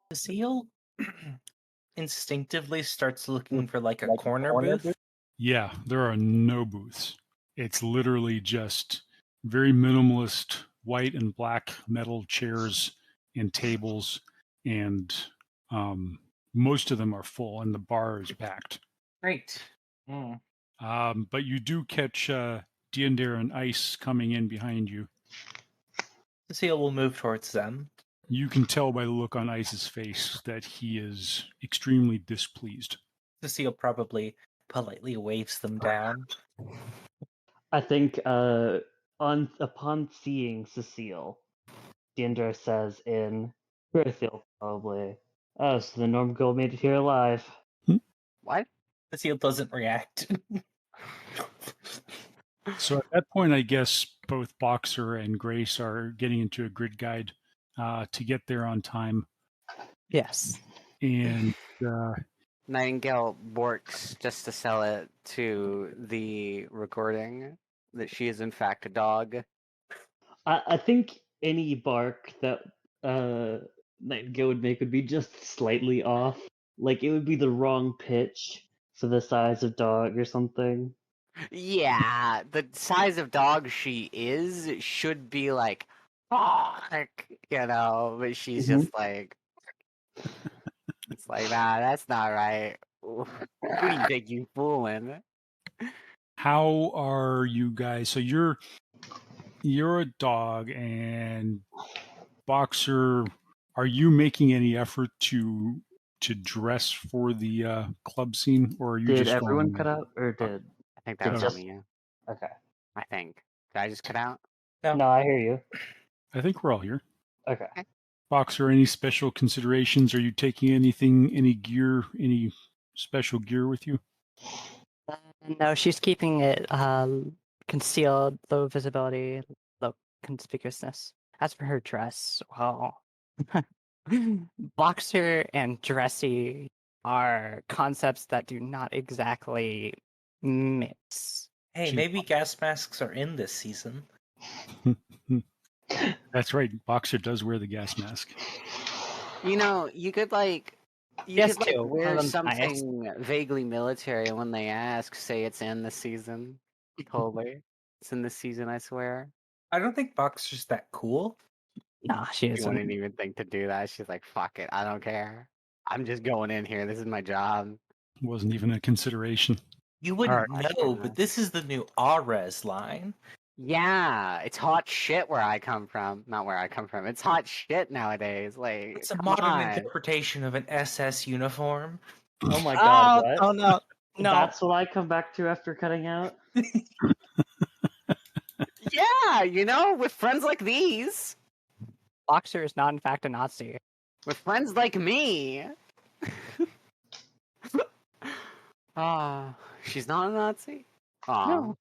The seal instinctively starts looking for like a corner booth. Yeah, there are no booths. It's literally just very minimalist white and black metal chairs and tables, and most of them are full, and the bar is packed. Great. Mm. But you do catch Diender and Ice coming in behind you. The seal will move towards them. You can tell by the look on Ice's face that he is extremely displeased. The seal probably politely waves them down. I think upon seeing Cecile, Dinder says in Earthiel probably, "Oh, so the Norm Girl made it here alive." What? The seal doesn't react. So at that point, I guess both Boxer and Grace are getting into a grid guide to get there on time. Yes. And Nightingale works just to sell it to the recording that she is in fact a dog. I think any bark that Nightingale would make would be just slightly off. Like it would be the wrong pitch for the size of dog or something. Yeah, the size of dog she is should be like, fuck, but she's just like, it's like, nah, that's not right. Who do you think you fooling? how are you guys? So you're a dog, and Boxer, are you making any effort to dress for the club scene, or are you Did just everyone going cut out, or did? I think that was just- me. Okay. I think. Did I just cut out? No, I hear you. I think we're all here. Okay. Boxer, any special considerations? Are you taking anything, any gear, any special gear with you? No, she's keeping it concealed, low visibility, low conspicuousness. As for her dress, well, boxer and dressy are concepts that do not exactly mix. Hey, maybe gas masks are in this season. That's right. Boxer does wear the gas mask. You could Yes, could too. wear One of them's nice. something vaguely military, and when they ask, say it's in the season. Totally. It's in the season, I swear. I don't think Boxer's that cool. Nah, she She isn't. wouldn't even think to do that. She's like, fuck it, I don't care. I'm just going in here. This is my job. Wasn't even a consideration. You wouldn't Alright. know, but this is the new Ares line. Yeah, it's hot shit where I come from. Not where I come from. It's hot shit nowadays. Like, It's a come modern on. interpretation of an SS uniform. Oh my god, what? Oh no, no. That's what I come back to after cutting out? Yeah, with friends like these. Boxer is not in fact a Nazi. With friends like me. She's not a Nazi? No,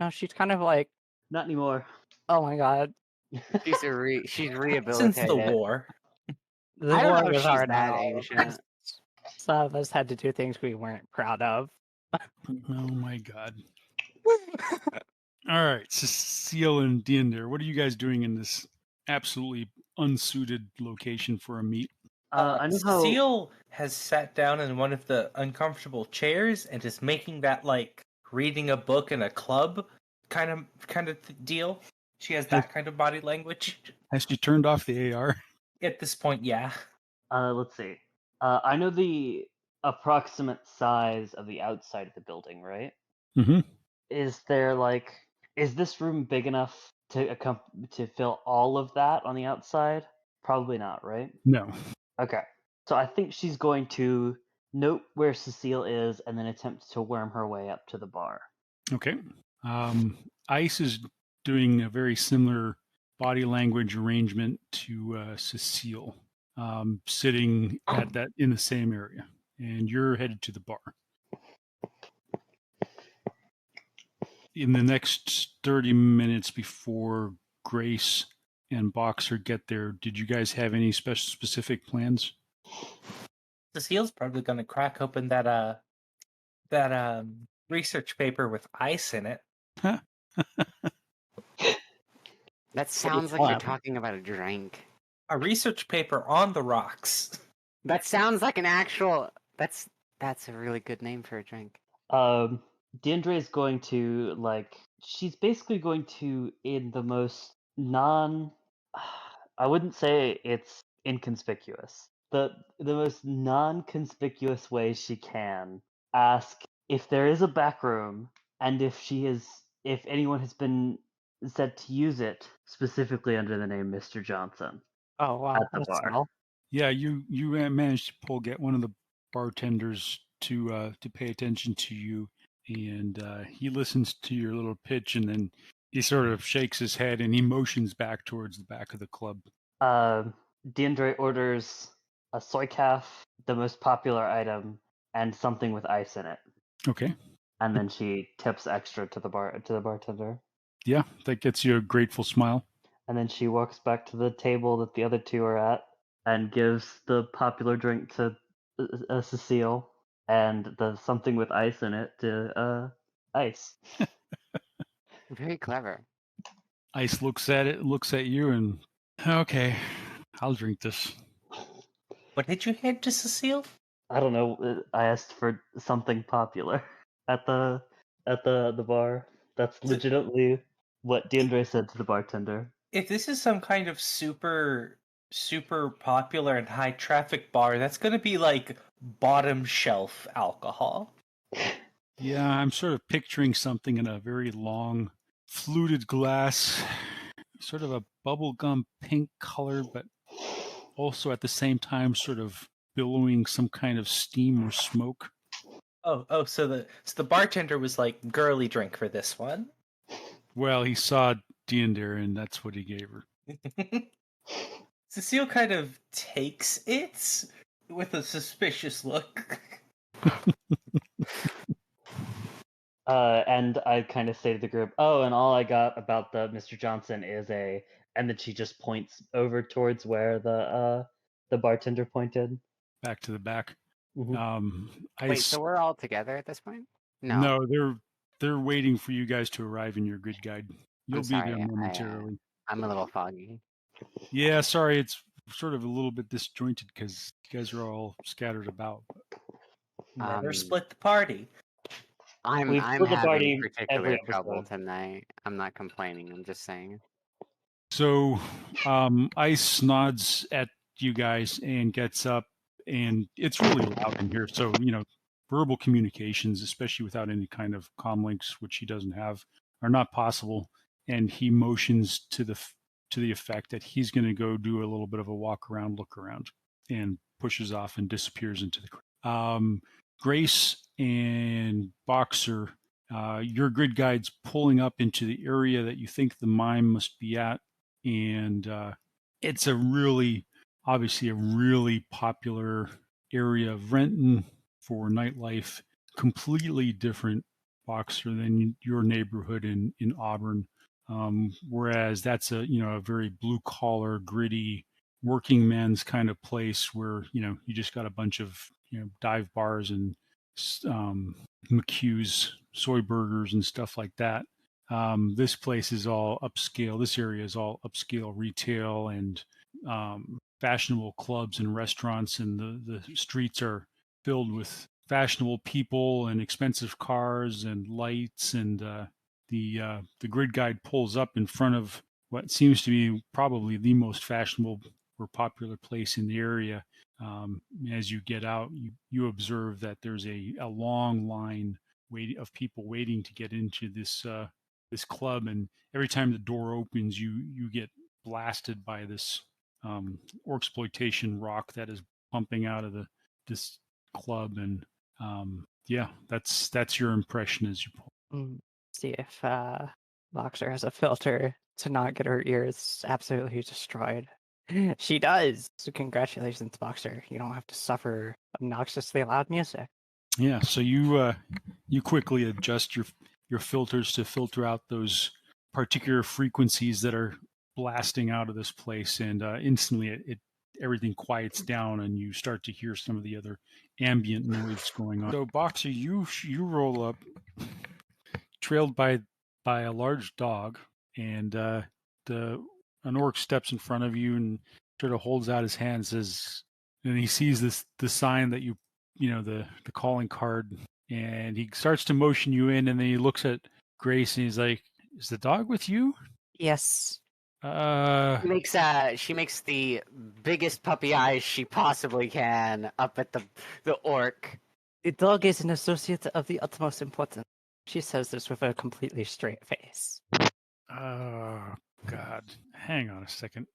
she's kind of like, Not anymore. oh my god, She's rehabilitated. Since the war. the I don't war know if was she's hard that on all of ancient. us. Some of us had to do things we weren't proud of. Oh my god. All right, Cecile and Diender, what are you guys doing in this absolutely unsuited location for a meet? I know how. Seal has sat down in one of the uncomfortable chairs and is making that like reading a book in a club kind of deal. She has that kind of body language. Has she turned off the AR? At this point, yeah. Let's see. I know the approximate size of the outside of the building, right? Mm-hmm. Is this room big enough to fill all of that on the outside? Probably not, right? No. Okay. So I think she's going to note where Cecile is and then attempt to worm her way up to the bar. Okay. Ice is doing a very similar body language arrangement to Cecile, sitting at that in the same area, and you're headed to the bar. In the next 30 minutes before Grace and Boxer get there, did you guys have any specific plans? Cecile's probably going to crack open that research paper with ice in it. That sounds like you're talking about a drink. A research paper on the rocks. That sounds like an actual. That's a really good name for a drink. Deandre is going to she's basically going to, in the most non, I wouldn't say it's inconspicuous, the most non-conspicuous way she can, ask if there is a back room, and if anyone has been said to use it specifically under the name Mr. Johnson Oh wow, at the that's bar. small. Yeah, you managed to get one of the bartenders to pay attention to you, and he listens to your little pitch, and then he sort of shakes his head and he motions back towards the back of the club. Deandre orders a soy calf, the most popular item, and something with ice in it. Okay. And then she tips extra to the bartender. Yeah, that gets you a grateful smile. And then she walks back to the table that the other two are at and gives the popular drink to Cecile, and the something with ice in it to Ice. Very clever. Ice looks at it, looks at you, and okay, I'll drink this. What did you hand to Cecile? I don't know. I asked for something popular at the bar. That's legitimately what Deandre said to the bartender. If this is some kind of super popular and high traffic bar, that's going to be like bottom shelf alcohol. Yeah, I'm sort of picturing something in a very long, fluted glass, sort of a bubblegum pink color, but also at the same time sort of billowing some kind of steam or smoke. So the bartender was like, girly drink for this one. Well, he saw Deandre, and that's what he gave her. Cecile kind of takes it with a suspicious look. And I kind of say to the group, "Oh, and all I got about the Mr. Johnson is a," and then she just points over towards where the bartender pointed. Back to the back. Mhm. Wait, so we're all together at this point? No, they're waiting for you guys to arrive in your grid guide. You'll be there sorry, momentarily. I'm a little foggy. Yeah, sorry, it's sort of a little bit disjointed because you guys are all scattered about. Never split the party. I'm We've split the having party particular every trouble episode. tonight. I'm not complaining. I'm just saying. So, Ice nods at you guys and gets up, and it's really loud in here. So, verbal communications, especially without any kind of comm links, which he doesn't have, are not possible. And he motions to the effect that he's going to go do a little bit of a walk around, look around, and pushes off and disappears into the crowd. Grace and Boxer, your grid guide's pulling up into the area that you think the mime must be at, and it's obviously a really popular area of Renton for nightlife. Completely different, Boxer, than your neighborhood in Auburn. Whereas that's a very blue collar, gritty, working men's kind of place where you just got a bunch of dive bars and McHugh's soy burgers and stuff like that. This place is all upscale. This area is all upscale retail and fashionable clubs and restaurants, and the streets are filled with fashionable people and expensive cars and lights. And the grid guide pulls up in front of what seems to be probably the most fashionable or popular place in the area. As you get out, you observe that there's a long line of people waiting to get into this club, and every time the door opens, you get blasted by this exploitation rock that is pumping out of this club, and yeah, that's your impression as you pull. See if Boxer has a filter to not get her ears absolutely destroyed. She does. So congratulations, Boxer. You don't have to suffer obnoxiously loud music. Yeah, so you quickly adjust your filters to filter out those particular frequencies that are blasting out of this place, and instantly everything quiets down, and you start to hear some of the other ambient noise going on. So, Boxer, you roll up, trailed by a large dog, and an orc steps in front of you and sort of holds out his hand and says, and he sees the sign that you know, the calling card, and he starts to motion you in, and then he looks at Grace and he's like, "Is the dog with you?" Yes. She makes the biggest puppy eyes she possibly can up at the orc. The dog is an associate of the utmost importance. She says this with a completely straight face. Oh God! Hang on a second.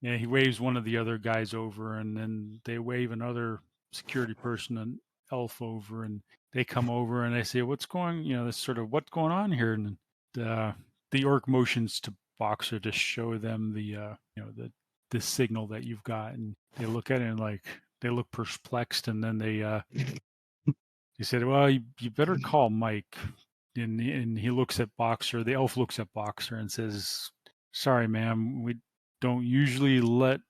Yeah, he waves one of the other guys over, and then they wave another security person, an elf, over, and they come over and they say, "What's going? You know, this sort of what's going on here?" And the orc motions to Boxer to show them the you know, the signal that you've got, and they look at it and like they look perplexed, and then they said, "Well, you better call Mike." And he looks at Boxer. The elf looks at Boxer and says, "Sorry, ma'am, we don't usually let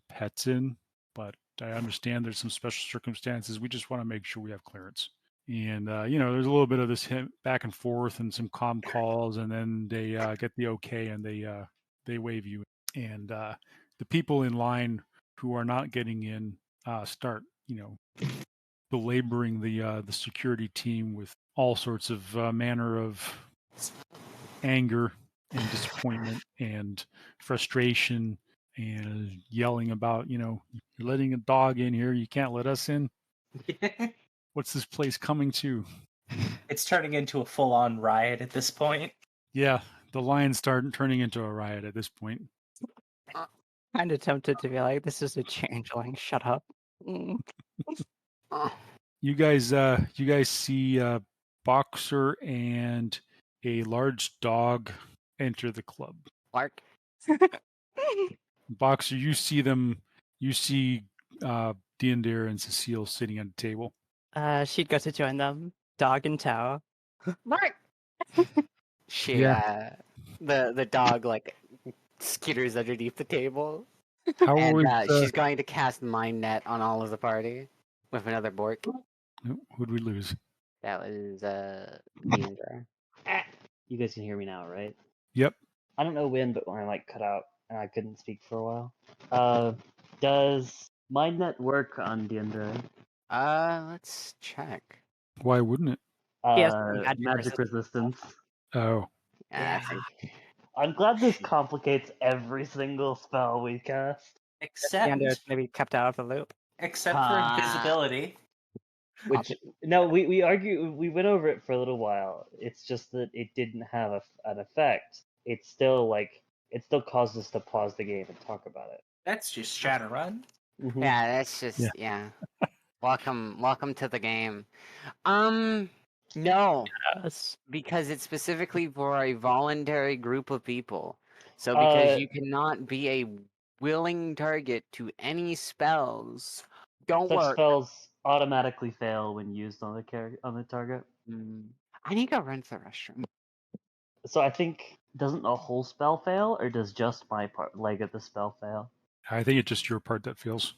pets in, but I understand there's some special circumstances. We just want to make sure we have clearance." And you know, there's a little bit of this back and forth and some comm calls, and then they get the okay, and they wave you. And the people in line who are not getting in start, you know, belaboring the security team with all sorts of manner of anger and disappointment and frustration, and yelling about, you know, "You're letting a dog in here. You can't let us in. What's this place coming to?" It's turning into a full-on riot at this point. Yeah, the lions start turning into a riot at this point. Kind of tempted to be like, this is a changeling. Shut up. Mm. You guys see Boxer and a large dog enter the club. Lark. Boxer, you see them. You see Diandir and Cecile sitting at a table. She'd go to join them. Dog in tow. Lark. She the dog like skitters underneath the table. How And was she's going to cast Mind Net on all of the party with another Bork. who'd we lose? That was Deandra. You guys can hear me now, right? Yep. I don't know when, but when I like cut out and I couldn't speak for a while. Does MindNet work on Deandra? Let's check. Why wouldn't it? Yes, Magic resistance. Oh, Yeah. I'm glad this complicates every single spell we cast. Except Xander's maybe kept out of the loop. except for invisibility. Which no, we went over it for a little while. It's just that it didn't have an effect. It still caused us to pause the game and talk about it. That's just Shadowrun. Mhm. Yeah, that's just yeah. Welcome to the game. No, Yes. because it's specifically for a voluntary group of people. So because you cannot be a willing target to any spells, don't Such work. spells automatically fail when used on the target. I need to go run to the restroom. So I think, doesn't the whole spell fail, or does just my leg of the spell fail? I think it's just your part that fails.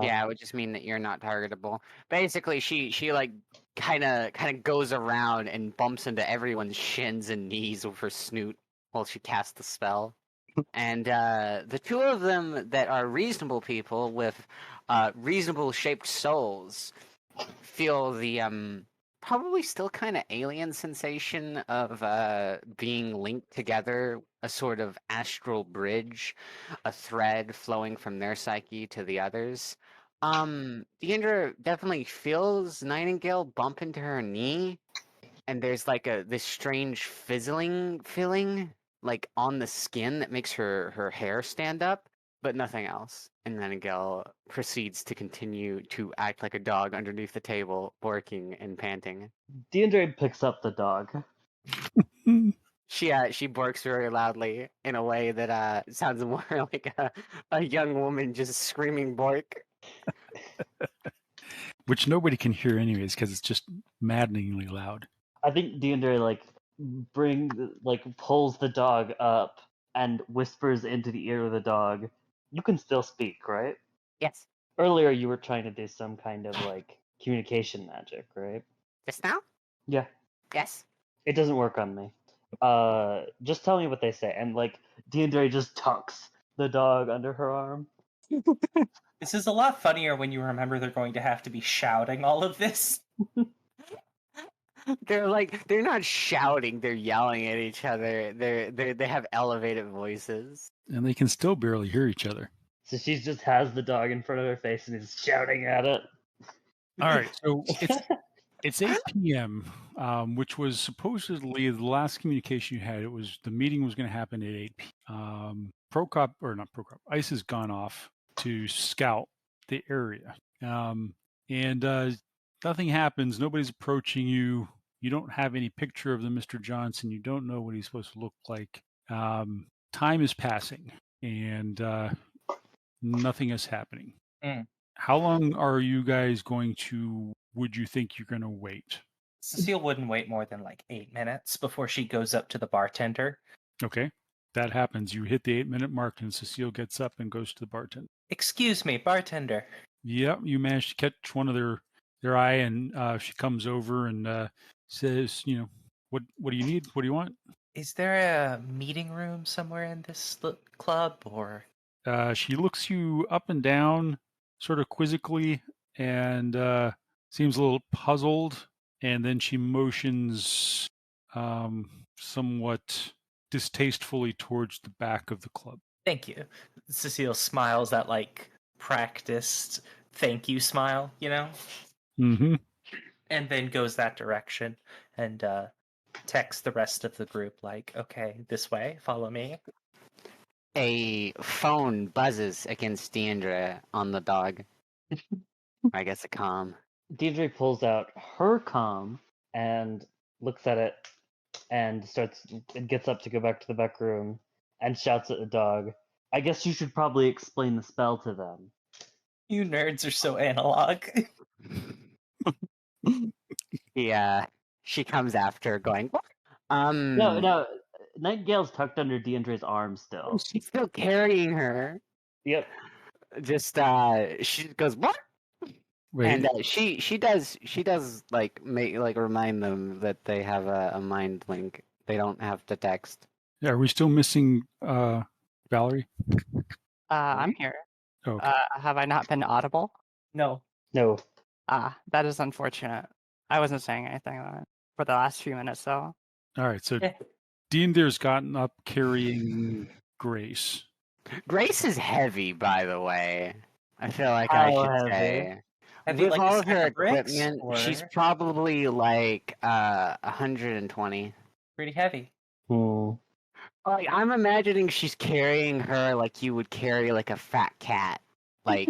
Yeah, it would just mean that you're not targetable. Basically, she like kind of goes around and bumps into everyone's shins and knees with her snoot while she casts the spell. And the two of them that are reasonable people with reasonable shaped souls feel the probably still kind of alien sensation of being linked together, a sort of astral bridge, a thread flowing from their psyche to the others. Deandra definitely feels Nightingale bump into her knee, and there's like this strange fizzling feeling like on the skin that makes her hair stand up, but nothing else. And Nightingale proceeds to continue to act like a dog underneath the table, barking and panting. Deandre picks up the dog. She barks very loudly in a way that sounds more like a young woman just screaming bark. Which nobody can hear anyways, because it's just maddeningly loud. I think Deandre pulls the dog up and whispers into the ear of the dog. You can still speak, right? Yes. Earlier you were trying to do some kind of communication magic, right? Just now? Yeah. Yes. It doesn't work on me. Just tell me what they say. And Deandre just tucks the dog under her arm. This is a lot funnier when you remember they're going to have to be shouting all of this. They're not shouting, they're yelling at each other. They have elevated voices. And they can still barely hear each other. So she just has the dog in front of her face and is shouting at it. All right, so it's 8 p.m., which was supposedly the last communication you had. It was the meeting was going to happen at 8 p.m. Ice has gone off to scout the area, and nothing happens. Nobody's approaching you. You don't have any picture of the Mr. Johnson. You don't know what he's supposed to look like. Time is passing, and nothing is happening. Mm. How long are you guys would you think you're going to wait? Cecile wouldn't wait more than like 8 minutes before she goes up to the bartender. Okay, that happens. You hit the 8-minute mark, and Cecile gets up and goes to the bartender. Excuse me, bartender. Yep, you managed to catch one of their eye, and she comes over and says, what do you need? What do you want? Is there a meeting room somewhere in this club, or? She looks you up and down, sort of quizzically, and seems a little puzzled, and then she motions somewhat distastefully towards the back of the club. Thank you. Cecile smiles that like practiced thank you smile, Mm-hmm. and then goes that direction and texts the rest of the group like, okay, this way, follow me. A phone buzzes against Deandra on the dog. I guess a comm. Deidre pulls out her comm and looks at it and gets up to go back to the back room and shouts at the dog, I guess you should probably explain the spell to them. You nerds are so analog. Yeah, she comes after, going. No, Nightingale's tucked under Deandre's arm still. She's still carrying her. Yep. Just she goes what? Wait, And she does like remind them that they have a mind link. They don't have to text. yeah, are we still missing Valerie? I'm here. Oh, okay. Have I not been audible? No. No. That is unfortunate. I wasn't saying anything for the last few minutes, though. All right, so Yeah. Deander's gotten up carrying Grace. Grace is heavy, by the way. I feel like How I should heavy? say. Have With you, all a of her stack of bricks, equipment, or she's probably like 120. pretty heavy. Hmm. Like I'm imagining she's carrying her like you would carry like a fat cat, like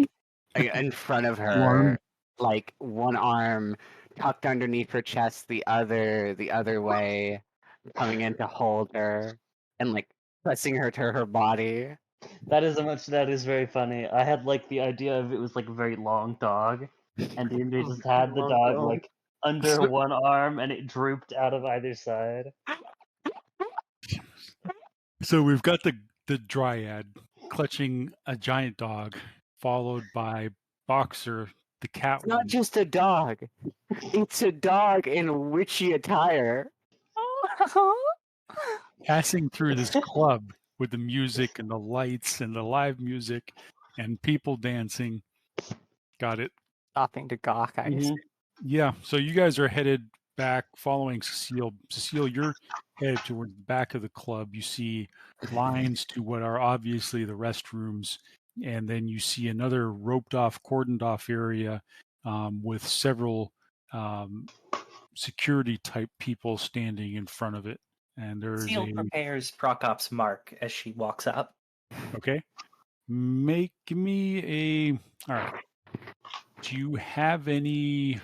in front of her, Arm. like one arm tucked underneath her chest, the other way, coming in to hold her and like pressing her to her body. That is very funny. I had like the idea of it was like a very long dog, and Deandre just had the dog like under one arm and it drooped out of either side. So we've got the dryad clutching a giant dog, followed by Boxer, the cat. It's not just a dog; it's a dog in witchy attire. Passing through this club with the music and the lights and the live music and people dancing. Got it. Stopping to gawk, I Mhm. see. Yeah, so you guys are headed back following Cecile. Cecile, you're headed toward the back of the club. You see lines to what are obviously the restrooms, and then you see another roped off, cordoned off area with several security type people standing in front of it. And there's Cecile prepares Prokop's mark as she walks up. okay. Make me a. All right. Do you have any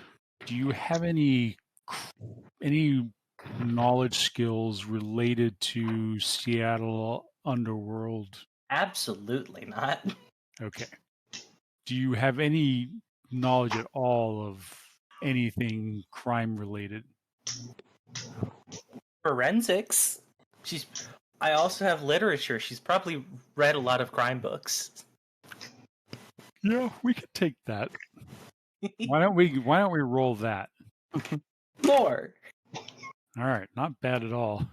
knowledge skills related to Seattle underworld? Absolutely not. Okay. Do you have any knowledge at all of anything crime related? Forensics. I also have literature. She's probably read a lot of crime books. Yeah, we could take that. Why don't we roll that? 4. All right, not bad at all.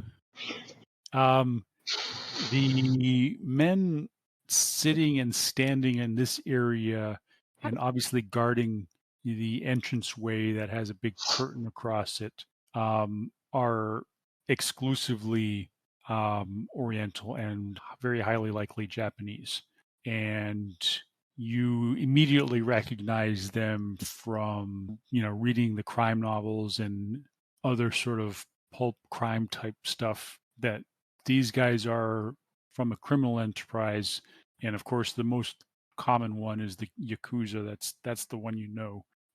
The men sitting and standing in this area and obviously guarding the entranceway that has a big curtain across it are exclusively Oriental and very highly likely Japanese. And you immediately recognize them from, reading the crime novels and other sort of pulp crime type stuff, that these guys are from a criminal enterprise. And of course, the most common one is the Yakuza. That's the one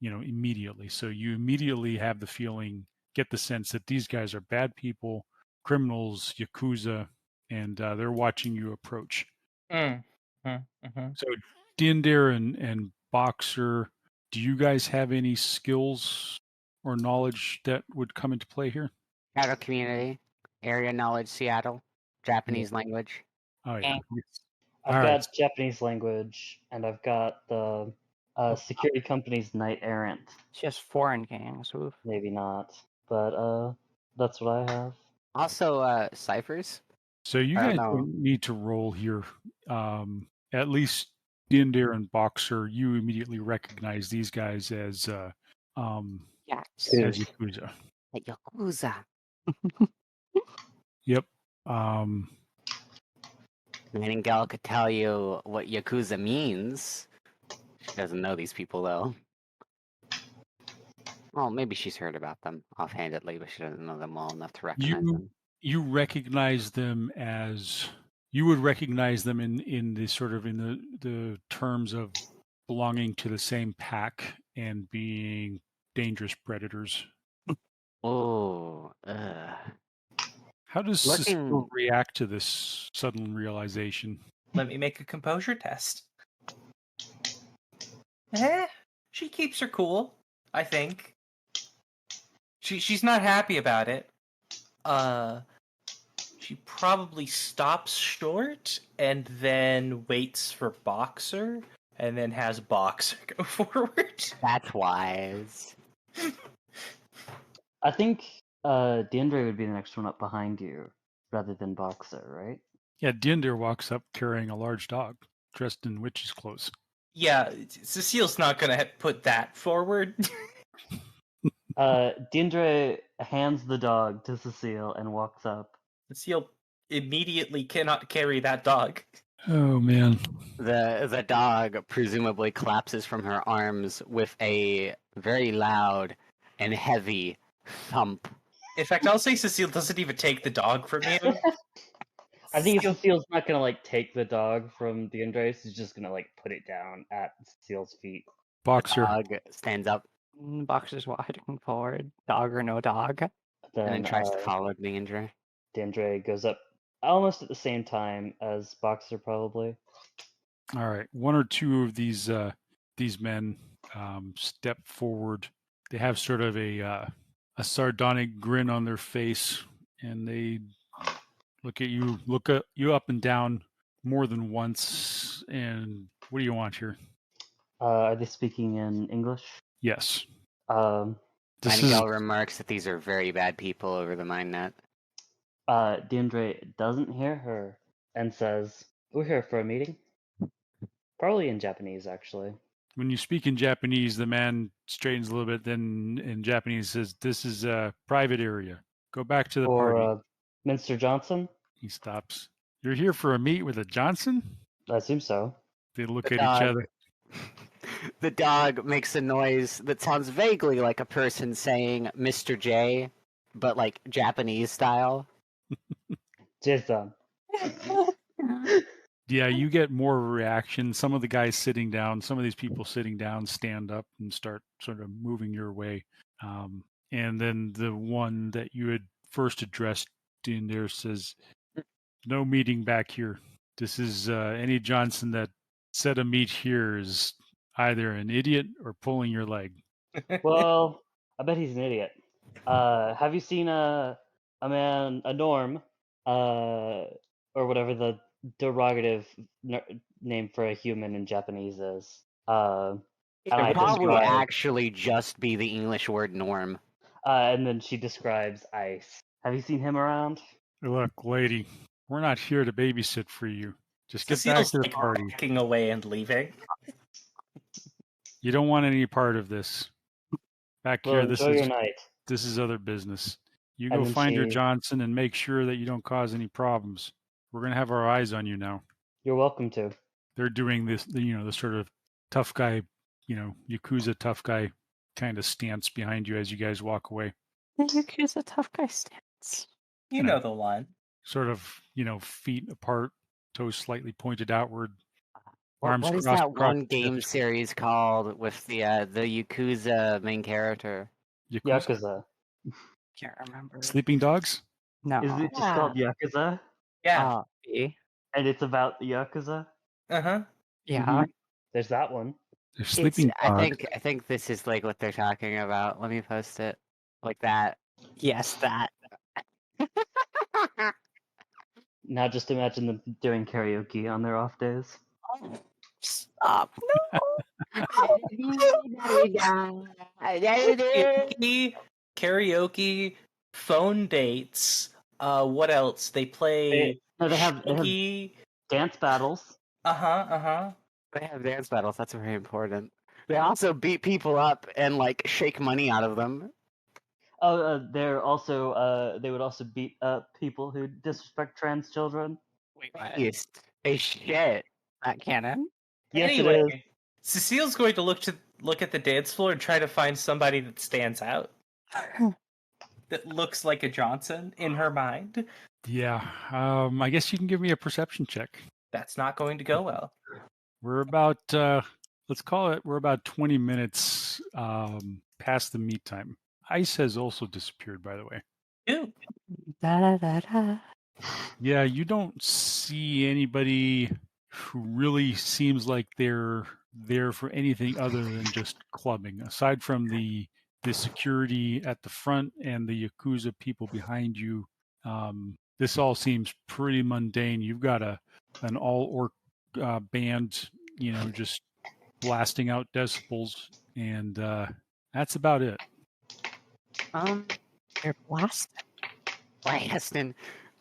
immediately. So you immediately have the feeling, get the sense that these guys are bad people, criminals, Yakuza, and they're watching you approach. So Dinder and Boxer, do you guys have any skills or knowledge that would come into play here? Shadow community, area knowledge, Seattle, Japanese language. Oh yeah. I've got Japanese language, and I've got the security company's Knight Errant. It's just foreign gangs. Oof. Maybe not, but that's what I have. Also, ciphers. So you guys don't need to roll here. At least Dinder and Boxer, you immediately recognize these guys as Yakuza. Yakuza. Yep. Nightingale could tell you what Yakuza means. She doesn't know these people, though. Well, maybe she's heard about them offhandedly, but she doesn't know them well enough to recognize them. You recognize them as... You would recognize them in the sort of in the terms of belonging to the same pack and being dangerous predators. Oh, How does Cecile react to this sudden realization? Let me make a composure test. She keeps her cool, I think. She's not happy about it. She probably stops short and then waits for Boxer and then has Boxer go forward. That's wise. I think Dinder would be the next one up behind you rather than Boxer, right? Yeah, Dinder walks up carrying a large dog dressed in witch's clothes. Yeah, Cecile's not going to put that forward. Dinder hands the dog to Cecile and walks up. Cecile immediately cannot carry that dog. Oh man. The dog presumably collapses from her arms with a very loud and heavy thump. In fact, I'll say Cecile doesn't even take the dog from him. I think Cecile's not gonna take the dog from Dinder. She's just gonna put it down at Cecile's feet. Boxer. The dog stands up. Boxer's walking forward, dog or no dog. And then tries to follow Dinder. Dinder goes up almost at the same time as Boxer, probably. All right, one or two of these men step forward. They have sort of a sardonic grin on their face, and they look at you up and down more than once. And what do you want here? Are they speaking in English? Yes. Nightingale remarks that these are very bad people over the mine net. Dinder doesn't hear her and says, "We're here for a meeting." Probably in Japanese, actually. When you speak in Japanese, the man straightens a little bit, then in Japanese says, "This is a private area. Go back to the party." Minster Johnson? He stops. "You're here for a meet with a Johnson?" I assume so. They look at each other. The dog makes a noise that sounds vaguely like a person saying Mr. J, but like Japanese style. Jason. Yeah, you get more of a reaction. Some of the guys sitting down, some of these people sitting down, stand up and start sort of moving your way. And then the one that you had first addressed in there says, "No meeting back here. This is any Johnson that set a meet here is either an idiot or pulling your leg." Well, I bet he's an idiot. Have you seen a norm, or whatever the derogative name for a human in Japanese is? It would probably actually just be the English word norm. And then she describes Ice. Have you seen him around? "Look, lady, we're not here to babysit for you. Just get back Cecile's to the like party. backing away and leaving. You don't want any part of this. Back Well, here, enjoy your night. this is other business. You And go then find your she- Johnson and make sure that you don't cause any problems. We're gonna have our eyes on you now. You're welcome to. They're doing this, the sort of tough guy, Yakuza tough guy kind of stance behind you as you guys walk away. The Yakuza tough guy stance. You know the one. Sort of, feet apart, toes slightly pointed outward, arms What is crossed that across one game hips. series called with the Yakuza main character? Yakuza. Can't remember. Sleeping Dogs? No. Is it just called Yakuza? Yeah. B. And it's about the Yakuza? Uh-huh. Yeah. There's that one. They're Sleeping Dogs. I think this is like what they're talking about. Let me post it like that. Yes, that. Now just imagine them doing karaoke on their off days. Stop. Karaoke, phone dates. What else? They play They have Shooky. dance battles. Uh-huh. They have dance battles. That's very important. They also beat people up and like shake money out of them. Oh, they're also they would also beat up people who disrespect trans children. Wait, what? Hey, shit. That canon? Yes, Anyway, it is. Cecile's going to look at the dance floor and try to find somebody that stands out. That looks like a Johnson in her mind. Yeah. I guess you can give me a perception check. That's not going to go well. We're about let's call it we're about 20 minutes past the meet time. Ice has also disappeared, by the way. Ew. Da, da, da, da. Yeah, you don't see anybody who really seems like they're there for anything other than just clubbing. Aside from the security at the front and the Yakuza people behind you, this all seems pretty mundane. You've got an all-orc band, just blasting out decibels, and that's about it. They're blasted. Blasting.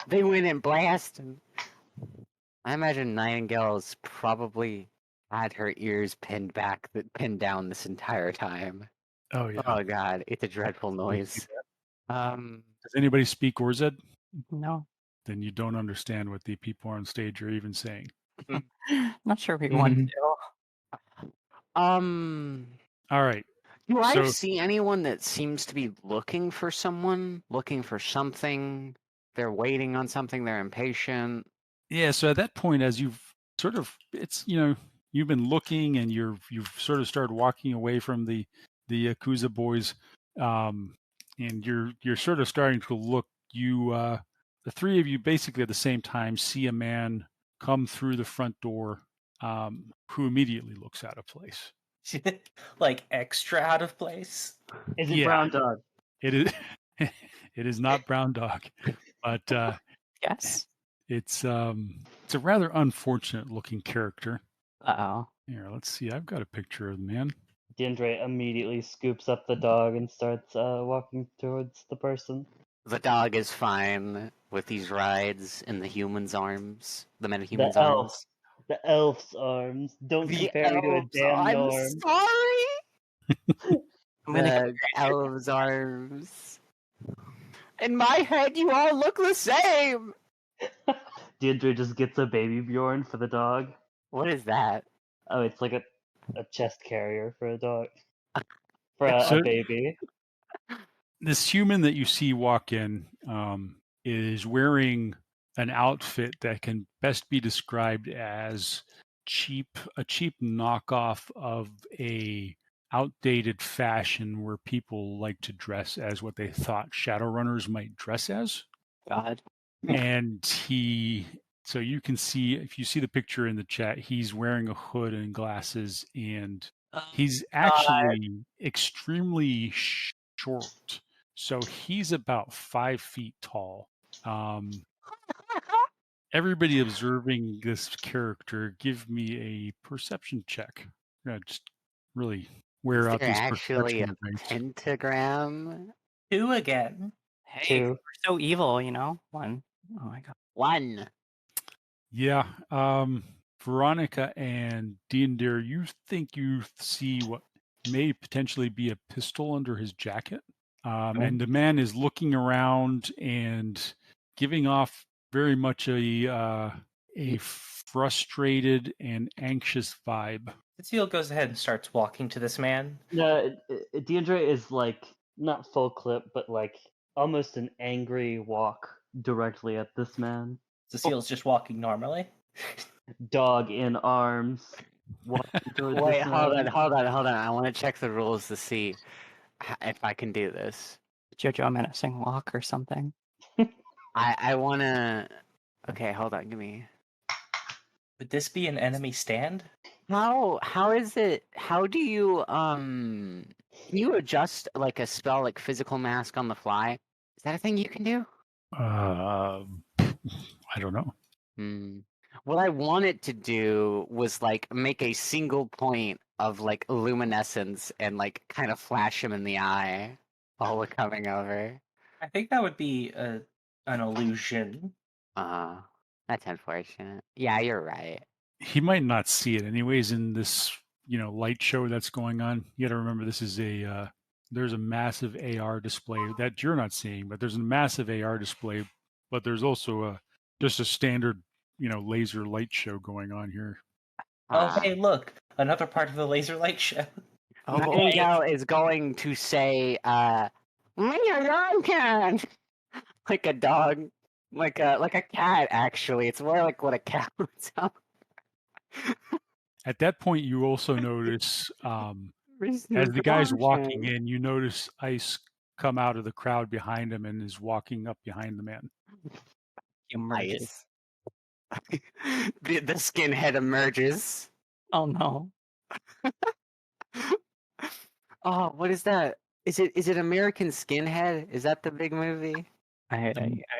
They went and blasting. I imagine Nightingale's probably had her ears pinned down this entire time. Oh yeah. Oh god, it's a dreadful noise. Does anybody speak Orzed? No. Then you don't understand what the people on stage are even saying. Not sure we want to. All right. Do I So- see anyone that seems to be looking for someone, looking for something? They're waiting on something, they're impatient. Yeah, so at that point, as you've sort of, you've been looking and you've sort of started walking away from the Yakuza boys, and you're sort of starting to look. The three of you basically at the same time see a man come through the front door, who immediately looks out of place. Like extra out of place. Is it Yeah. Brown Dog? It is. It is not Brown Dog, but Yes. it's a rather unfortunate looking character. Uh-oh. Here, let's see. I've got a picture of the man. DeAndre immediately scoops up the dog and starts walking towards the person. The dog is fine with these rides in the human's arms, the The metahuman's elf. arms. The elf's arms. Don't The compare me to a elves, damn I'm norm. sorry. I'm gonna The elves' arms. In my head, you all look the same. DeAndre just gets a baby Bjorn for the dog. What is that? Oh, it's like a chest carrier for a dog. For So- a baby. This human that you see walk in is wearing an outfit that can best be described as a cheap knockoff of a outdated fashion where people like to dress as what they thought Shadowrunners might dress as. God. And so you can see, if you see the picture in the chat, he's wearing a hood and glasses, and he's actually extremely short. So he's about 5 feet tall. Everybody observing this character, give me a perception check. Just really wear Is out there these actually a perception rates. pentagram? 2 again. Hey, Two. we're so evil, you know? 1. Oh my god. 1. Yeah. Veronica and Deandir, you think you see what may potentially be a pistol under his jacket. And the man is looking around and giving off very much a frustrated and anxious vibe. Cecile goes ahead and starts walking to this man. No, Deandre is like not full clip, but like almost an angry walk directly at this man. Cecile's just walking normally. Dog in arms, walking towards Wait, this hold man. on. I want to check the rules to see if I can do this. JoJo menacing walk or something. I want to. Okay, hold on. Give me. Would this be an enemy stand? How is it? How do you Can you adjust like a spell like physical mask on the fly? Is that a thing you can do? I don't know. What I wanted to do was like make a single point of like luminescence and like kind of flash him in the eye while we're coming over. I think that would be an illusion. That's unfortunate. Yeah, you're right. He might not see it anyways in this, light show that's going on. You got to remember this is there's a massive AR display that you're not seeing, but there's a massive AR display, but there's also just a standard, laser light show going on here. Oh, hey, look, another part of the laser light show. Oh boy. Nightingale is going to say, "Can," like a dog, like a cat. Actually, it's more like what a cat would sound. At that point, you also notice, as the guy's walking in, you notice Ice come out of the crowd behind him and is walking up behind the man. Emerges. the skinhead emerges. Oh no. Oh, what is that? Is it American Skinhead? Is that the big movie? I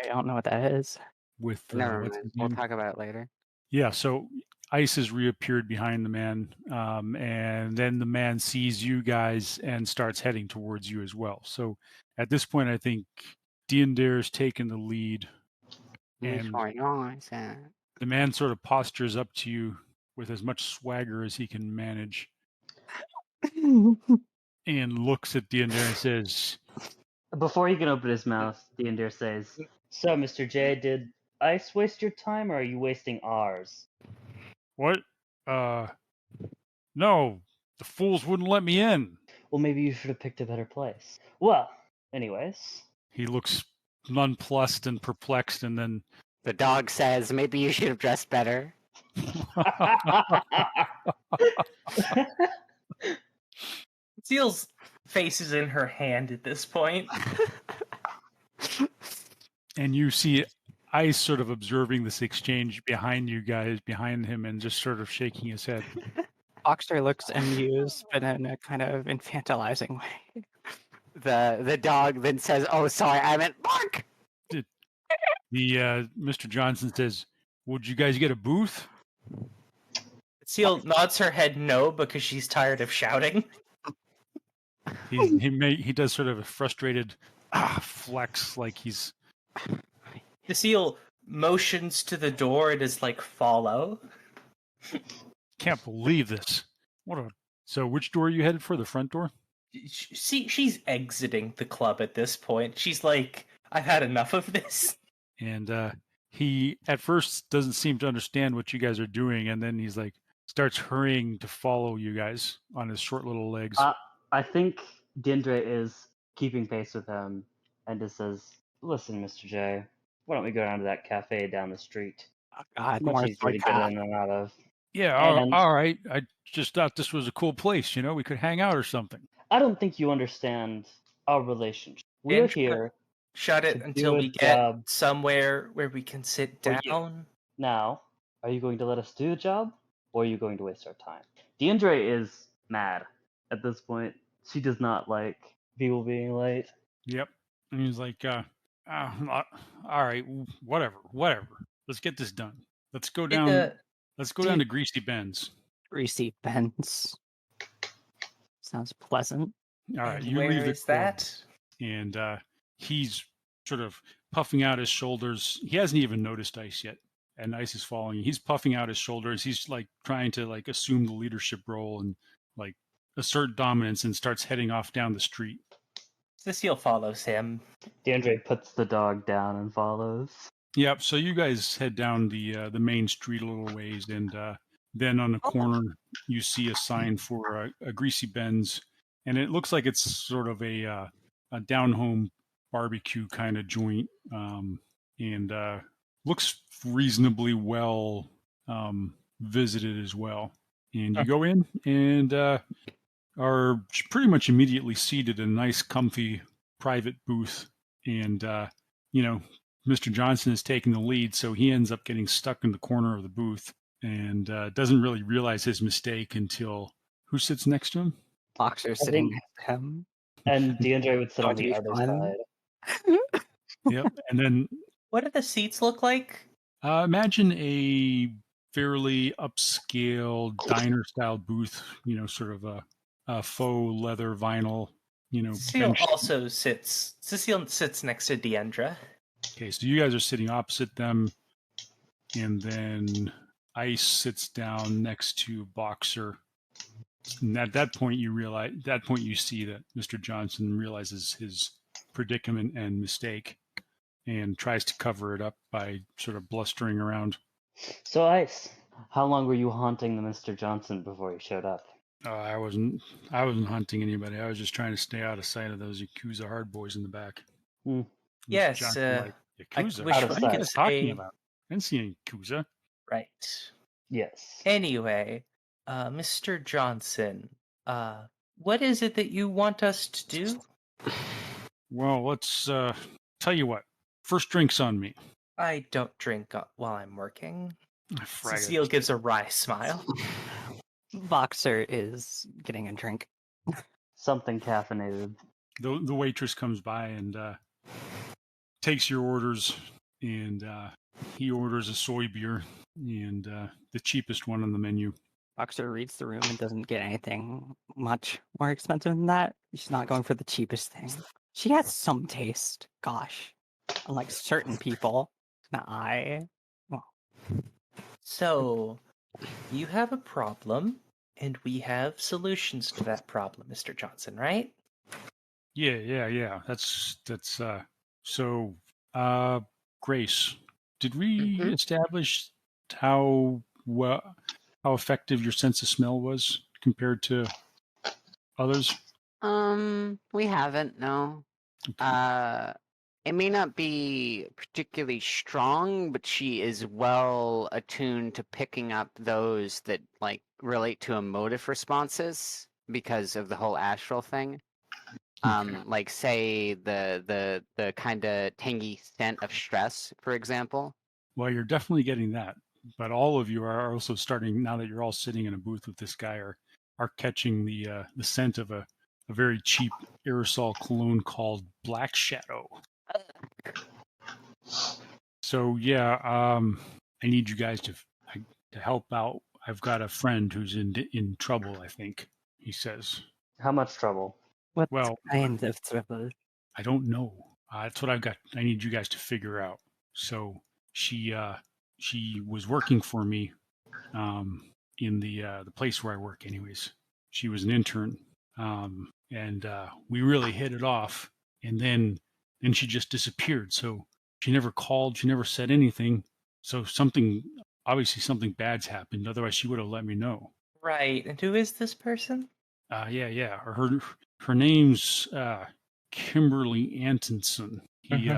don't know what that is. With Never what's mind. his We'll name? talk about it later. Yeah, so Ice has reappeared behind the man, and then the man sees you guys and starts heading towards you as well. So at this point, I think Deandare's taken the lead, and the man sort of postures up to you with as much swagger as he can manage, and looks at Deandare and says, Before he can open his mouth, Deandre says, "So, Mr. J, did Ice waste your time, or are you wasting ours?" "What? No, the fools wouldn't let me in." Well, maybe you should have picked a better place. Well, anyways. He looks nonplussed and perplexed, and then The dog says, "Maybe you should have dressed better." Cecile's face is in her hand at this point. And you see Ice sort of observing this exchange behind you guys, behind him, and just sort of shaking his head. Boxer looks amused, but in a kind of infantilizing way. The dog then says, "Oh, sorry, I meant bark." Mr. Johnson says, "Would you guys get a booth?" Cecile nods her head no because she's tired of shouting. He does sort of a frustrated flex, like he's. Cecile motions to the door and is like, "Follow." Can't believe this. So which door are you headed for? The front door? She's exiting the club at this point. She's like, "I've had enough of this." And he at first doesn't seem to understand what you guys are doing, and then he's like starts hurrying to follow you guys on his short little legs. I think Dindre is keeping pace with him and just says, "Listen, Mr. J, why don't we go down to that cafe down the street? Oh God, Much more easier to get in and out of." Yeah, And- all right. I just thought this was a cool place. We could hang out or something. I don't think you understand our relationship. We're And here Shut it to until do a we get job. somewhere where we can sit Well, down. Now, are you going to let us do the job, or are you going to waste our time? Deandre is mad at this point. She does not like people being late. Yep. And he's like, all right, whatever. Let's get this done. Let's go down. Let's go down to Greasy Ben's. Greasy Ben's. Sounds pleasant. All right, And you where leave the is club, that? and he's sort of puffing out his shoulders. He hasn't even noticed Ice yet. and ice is falling. He's puffing out his shoulders. He's like trying to like assume the leadership role and like assert dominance, and starts heading off down the street. Cecile follows him. DeAndre puts the dog down and follows. Yep. So you guys head down the main street a little ways, and then on the corner you see a sign for a Greasy Ben's, and it looks like it's sort of a down home barbecue kind of joint, and looks reasonably well visited as well. And you go in and are pretty much immediately seated in a nice, comfy private booth, and Mr. Johnson is taking the lead, so he ends up getting stuck in the corner of the booth and doesn't really realize his mistake until who sits next to him? Boxer sitting next to him. And DeAndre would sit on That'd the be other fun. side. Yep. And then What do the seats look like? imagine a fairly upscale diner-style booth, sort of a faux leather vinyl, Cecile bench. also sits. Cecile sits next to Deandra. Okay, so you guys are sitting opposite them, and then Ice sits down next to Boxer. And at that point, you see that Mr. Johnson realizes his predicament and mistake, and tries to cover it up by sort of blustering around. So, Ice, how long were you haunting the Mr. Johnson before he showed up? I wasn't hunting anybody. I was just trying to stay out of sight of those Yakuza hard boys in the back. Hmm. Mr. Yes, Johnson, like, I Yakuza? wish Out of What are sight. you guys talking say- about? I didn't see any Yakuza. Right. Yes. Anyway, Mr. Johnson, what is it that you want us to do? Well, let's tell you what. First drink's on me. I don't drink while I'm working. Frag it. Cecile gives a wry smile. Boxer is getting a drink. Something caffeinated. The waitress comes by and takes your orders, and he orders a soy beer and the cheapest one on the menu. Boxer reads the room and doesn't get anything much more expensive than that. She's not going for the cheapest thing. She has some taste. Gosh. Unlike certain people. Not I. Well, So, you have a problem, and we have solutions to that problem, Mr. Johnson, right? Yeah. That's so Grace, did we establish how effective your sense of smell was compared to others? We haven't, no. Okay. It may not be particularly strong, but she is well attuned to picking up those that like relate to emotive responses because of the whole astral thing. Okay. Like say the kind of tangy scent of stress, for example. Well, you're definitely getting that, but all of you are also starting, now that you're all sitting in a booth with this guy, are catching the scent of a very cheap aerosol cologne called Black Shadow. So yeah, I need you guys to help out. I've got a friend who's in trouble, I think, he says. How much trouble? what Well, kind of trouble? I don't know. That's what I've got. I need you guys to figure out. So she was working for me in the place where I work anyways. She was an intern, and we really hit it off, and then she just disappeared. So she never called, she never said anything. So obviously something bad's happened, otherwise she would have let me know. Right. And who is this person? Yeah. Her name's Kimberly Antonson. He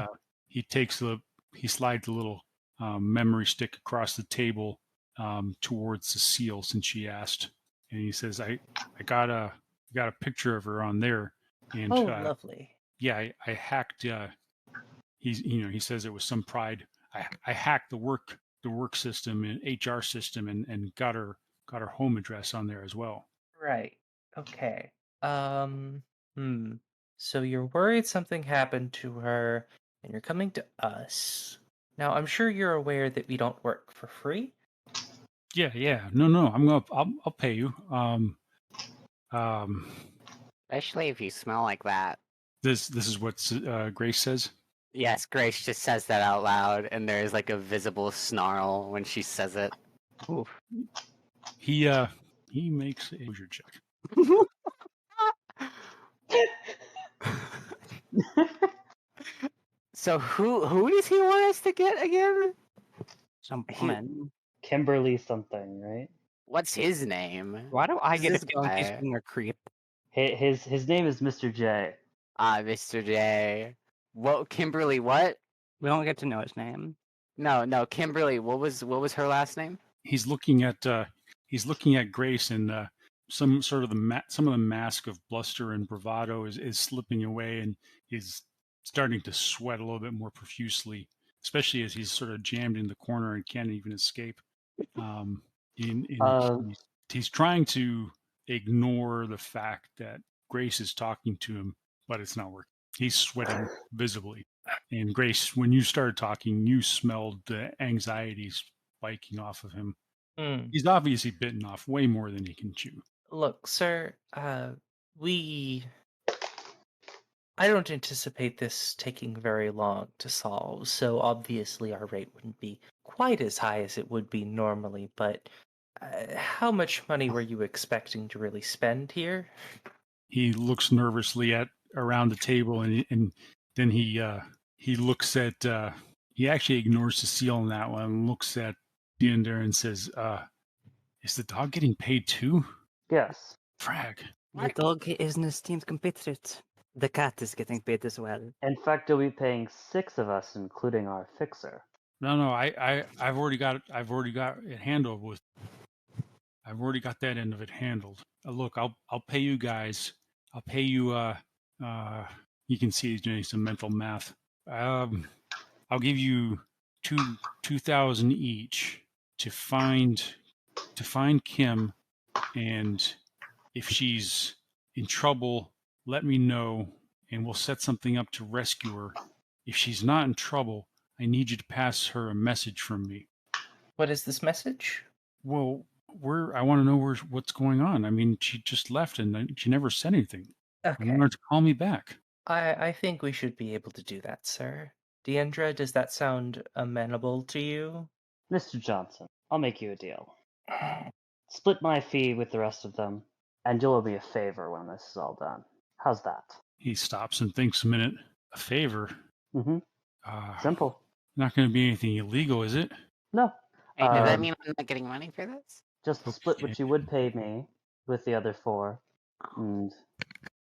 slides a little memory stick across the table towards Cecile, since she asked, and he says, "I got a picture of her on there." And Oh, lovely. yeah, I hacked. He says it was some pride. I hacked the work system and HR system and got her home address on there as well. Right. Okay. So you're worried something happened to her, and you're coming to us. Now, I'm sure you're aware that we don't work for free. Yeah. No, I'll pay you. Especially if you smell like that. This is what Grace says. Yes, Grace just says that out loud, and there's like a visible snarl when she says it. Oof. He makes a exposure check. So who does he want us to get again? Some He- woman. Kimberly something, right? What's his name? Why do I Who's get a this feeling he's guy? being a creep? His name is Mr. J. Mr. J. What Kimberly? What? We don't get to know his name. No, Kimberly. What was her last name? He's looking at Grace, and some sort of some of the mask of bluster and bravado is slipping away, and he's starting to sweat a little bit more profusely, especially as he's sort of jammed in the corner and can't even escape. He's trying to ignore the fact that Grace is talking to him, but it's not working. He's sweating visibly. And Grace, when you started talking, you smelled the anxiety spiking off of him. He's obviously bitten off way more than he can chew. Look, sir, I don't anticipate this taking very long to solve, so obviously our rate wouldn't be quite as high as it would be normally, but how much money were you expecting to really spend here? He looks nervously around the table, and then he looks at he actually ignores the seal on that one and looks at the end there and says, is the dog getting paid too? Yes. Frag. The dog is an esteemed compatriot. The cat is getting paid as well. In fact, you'll be paying 6 of us, including our fixer. No, I've already got it handled with. I've already got that end of it handled. Look, I'll pay you guys. I'll pay you. You can see he's doing some mental math. I'll give you 2,000 each to find Kim, and if she's in trouble, let me know, and we'll set something up to rescue her. If she's not in trouble, I need you to pass her a message from me. What is this message? Well, I want to know what's going on. I mean, she just left and she never said anything. Okay. I want her to call me back. I think we should be able to do that, sir. Deandra, does that sound amenable to you? Mr. Johnson, I'll make you a deal. Split my fee with the rest of them, and you'll owe me a favor when this is all done. How's that? He stops and thinks a minute. A favor? Mm-hmm. Simple. Not going to be anything illegal, is it? No. Hey, does that mean I'm not getting money for this? Just split what you would pay me with the other 4, and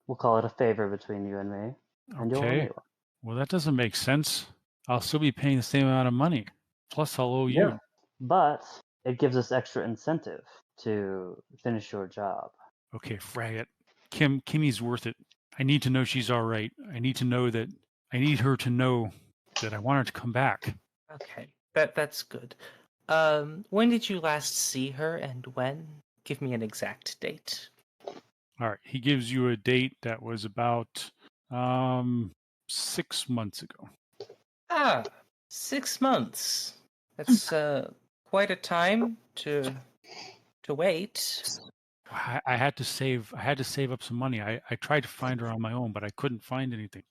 we'll call it a favor between you and me. And you'll owe me Okay. one. Well, that doesn't make sense. I'll still be paying the same amount of money. Plus, I'll owe you. Yeah. But it gives us extra incentive to finish your job. Okay, frag it. Kimmy's worth it. I need to know she's all right. I need her to know that I want her to come back. Okay, that's good. When did you last see her, and when? Give me an exact date. All right. He gives you a date that was about 6 months ago. 6 months. That's quite a time to wait. I had to save up some money. I tried to find her on my own, but I couldn't find anything.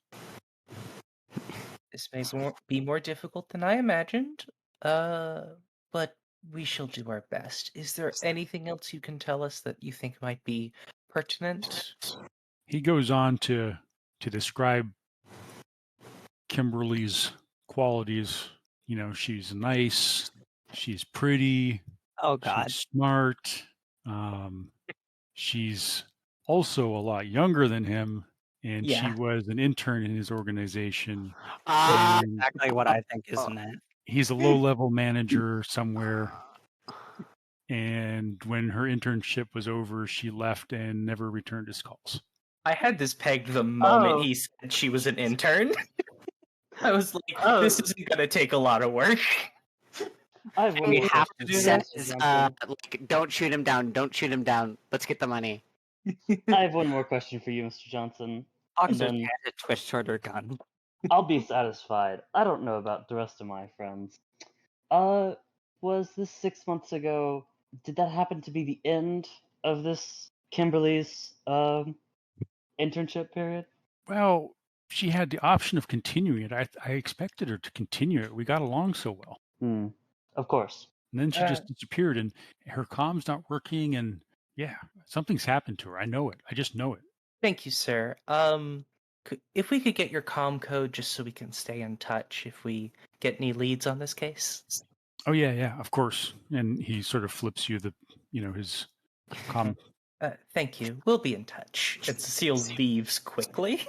This may be more difficult than I imagined. But we shall do our best. Is there anything else you can tell us that you think might be pertinent? He goes on to describe Kimberly's qualities. You know, she's nice, she's pretty, Oh God. she's smart. She's also a lot younger than him, and she Yeah. was an intern in his organization. Ah, And Exactly what I think, isn't it? he's a low-level manager somewhere. And when her internship was over, she left and never returned his calls. I had this pegged the moment Oh. he said she was an intern. I was like, Oh. this isn't going to take a lot of work. I have one we more have question to for you, set, Mr. Johnson. like, don't shoot him down. Don't shoot him down. Let's get the money. I have one more question for you, Mr. Johnson. Oxford then- had a twist shorter gun. I'll be satisfied. I don't know about the rest of my friends. Was this 6 months ago? Did that happen to be the end of this Kimberly's internship period? Well, she had the option of continuing it, I expected her to continue it. We got along so well. Of course. And then she just disappeared, and her comm's not working, and yeah, something's happened to her. I know it. I just know it. Thank you, sir. If we could get your comm code just so we can stay in touch if we get any leads on this case. Oh yeah, of course. And he sort of flips you his comm. Thank you. We'll be in touch. And Cecile leaves quickly.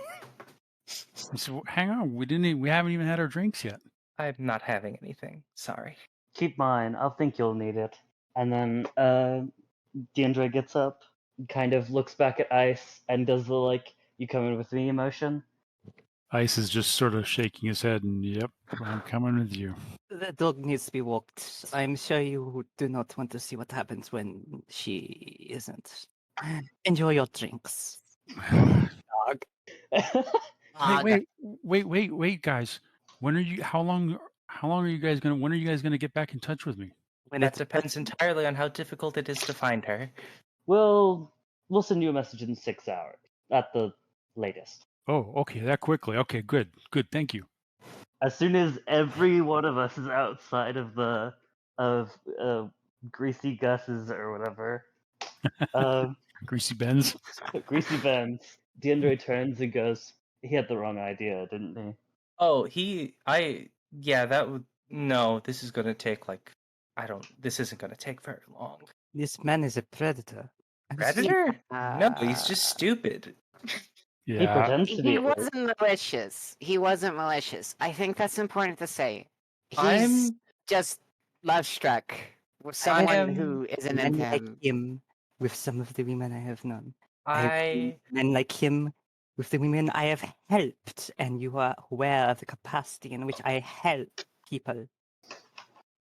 So hang on, we haven't even had our drinks yet. I'm not having anything. Sorry. Keep mine. I'll think you'll need it. And then DeAndre gets up, kind of looks back at Ice, and does the you coming with me emotion. Ice is just sort of shaking his head, and yep, I'm coming with you. The dog needs to be walked. I'm sure you do not want to see what happens when she isn't. Enjoy your drinks, dog. Wait, guys. When are you? How long are you guys gonna? When are you guys gonna get back in touch with me? When That depends entirely on how difficult it is to find her. We'll send you a message in 6 hours at the latest. Oh, okay, that quickly. Okay, good. Thank you. As soon as every one of us is outside of Greasy Gus's or whatever, Greasy Ben's. Greasy Ben's, DeAndre turns and goes, "He had the wrong idea, didn't he?" Oh, no, this is gonna take this isn't gonna take very long. This man is a predator. Predator? No, he's just stupid. He Yeah. pretends to be. He wasn't malicious. He wasn't malicious. I think that's important to say. He's I'm just love struck with someone am- who isn't Men into like him. him with some of the women I have known. I Men like him with the women I have helped, and you are aware of the capacity in which I help people.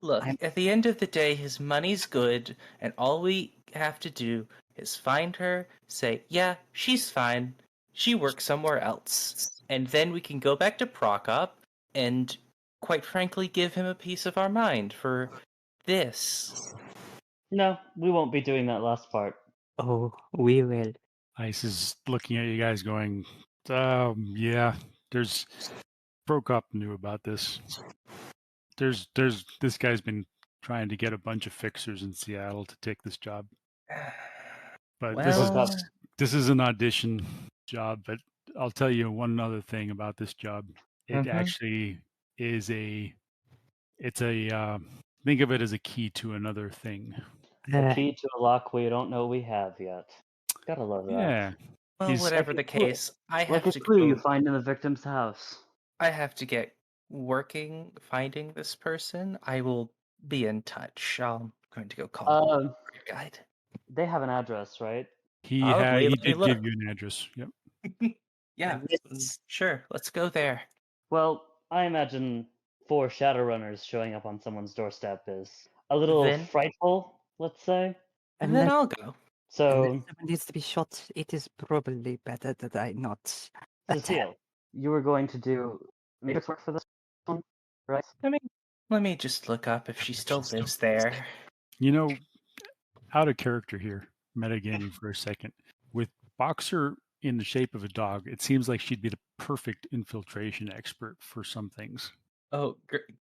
look, I'm- at the end of the day, his money's good, and all we have to do is find her, say, yeah, she's fine, she works somewhere else, and then we can go back to Prokop and, quite frankly, give him a piece of our mind for this. No, we won't be doing that last part. Oh, we will. Ice is looking at you guys, going, yeah. There's Prokop knew about this. There's this guy's been trying to get a bunch of fixers in Seattle to take this job. But Well, this is an audition job, but I'll tell you one other thing about this job. It actually is think of it as a key to another thing. The key to a lock we don't know we have yet. Gotta love that. Yeah. well, he's- whatever Like the a clue- case, I Like have a to clue you go. find in the victim's house. I have to get working finding this person. I will be in touch. I'm going to go call the guide. They have an address, right? He Probably, let me did look. give you an address. Yep. Yeah, sure. Let's go there. Well, I imagine 4 Shadowrunners showing up on someone's doorstep is a little Then- frightful, let's say. And And then then- I'll go. So, Someone needs to be shot. It is probably better that I not attack. Cecile, you were going to do matrix work for this one, right? Let me just look up if she still lives there. You know, out of character here, metagaming for a second. With Boxer in the shape of a dog, it seems like she'd be the perfect infiltration expert for some things. Oh,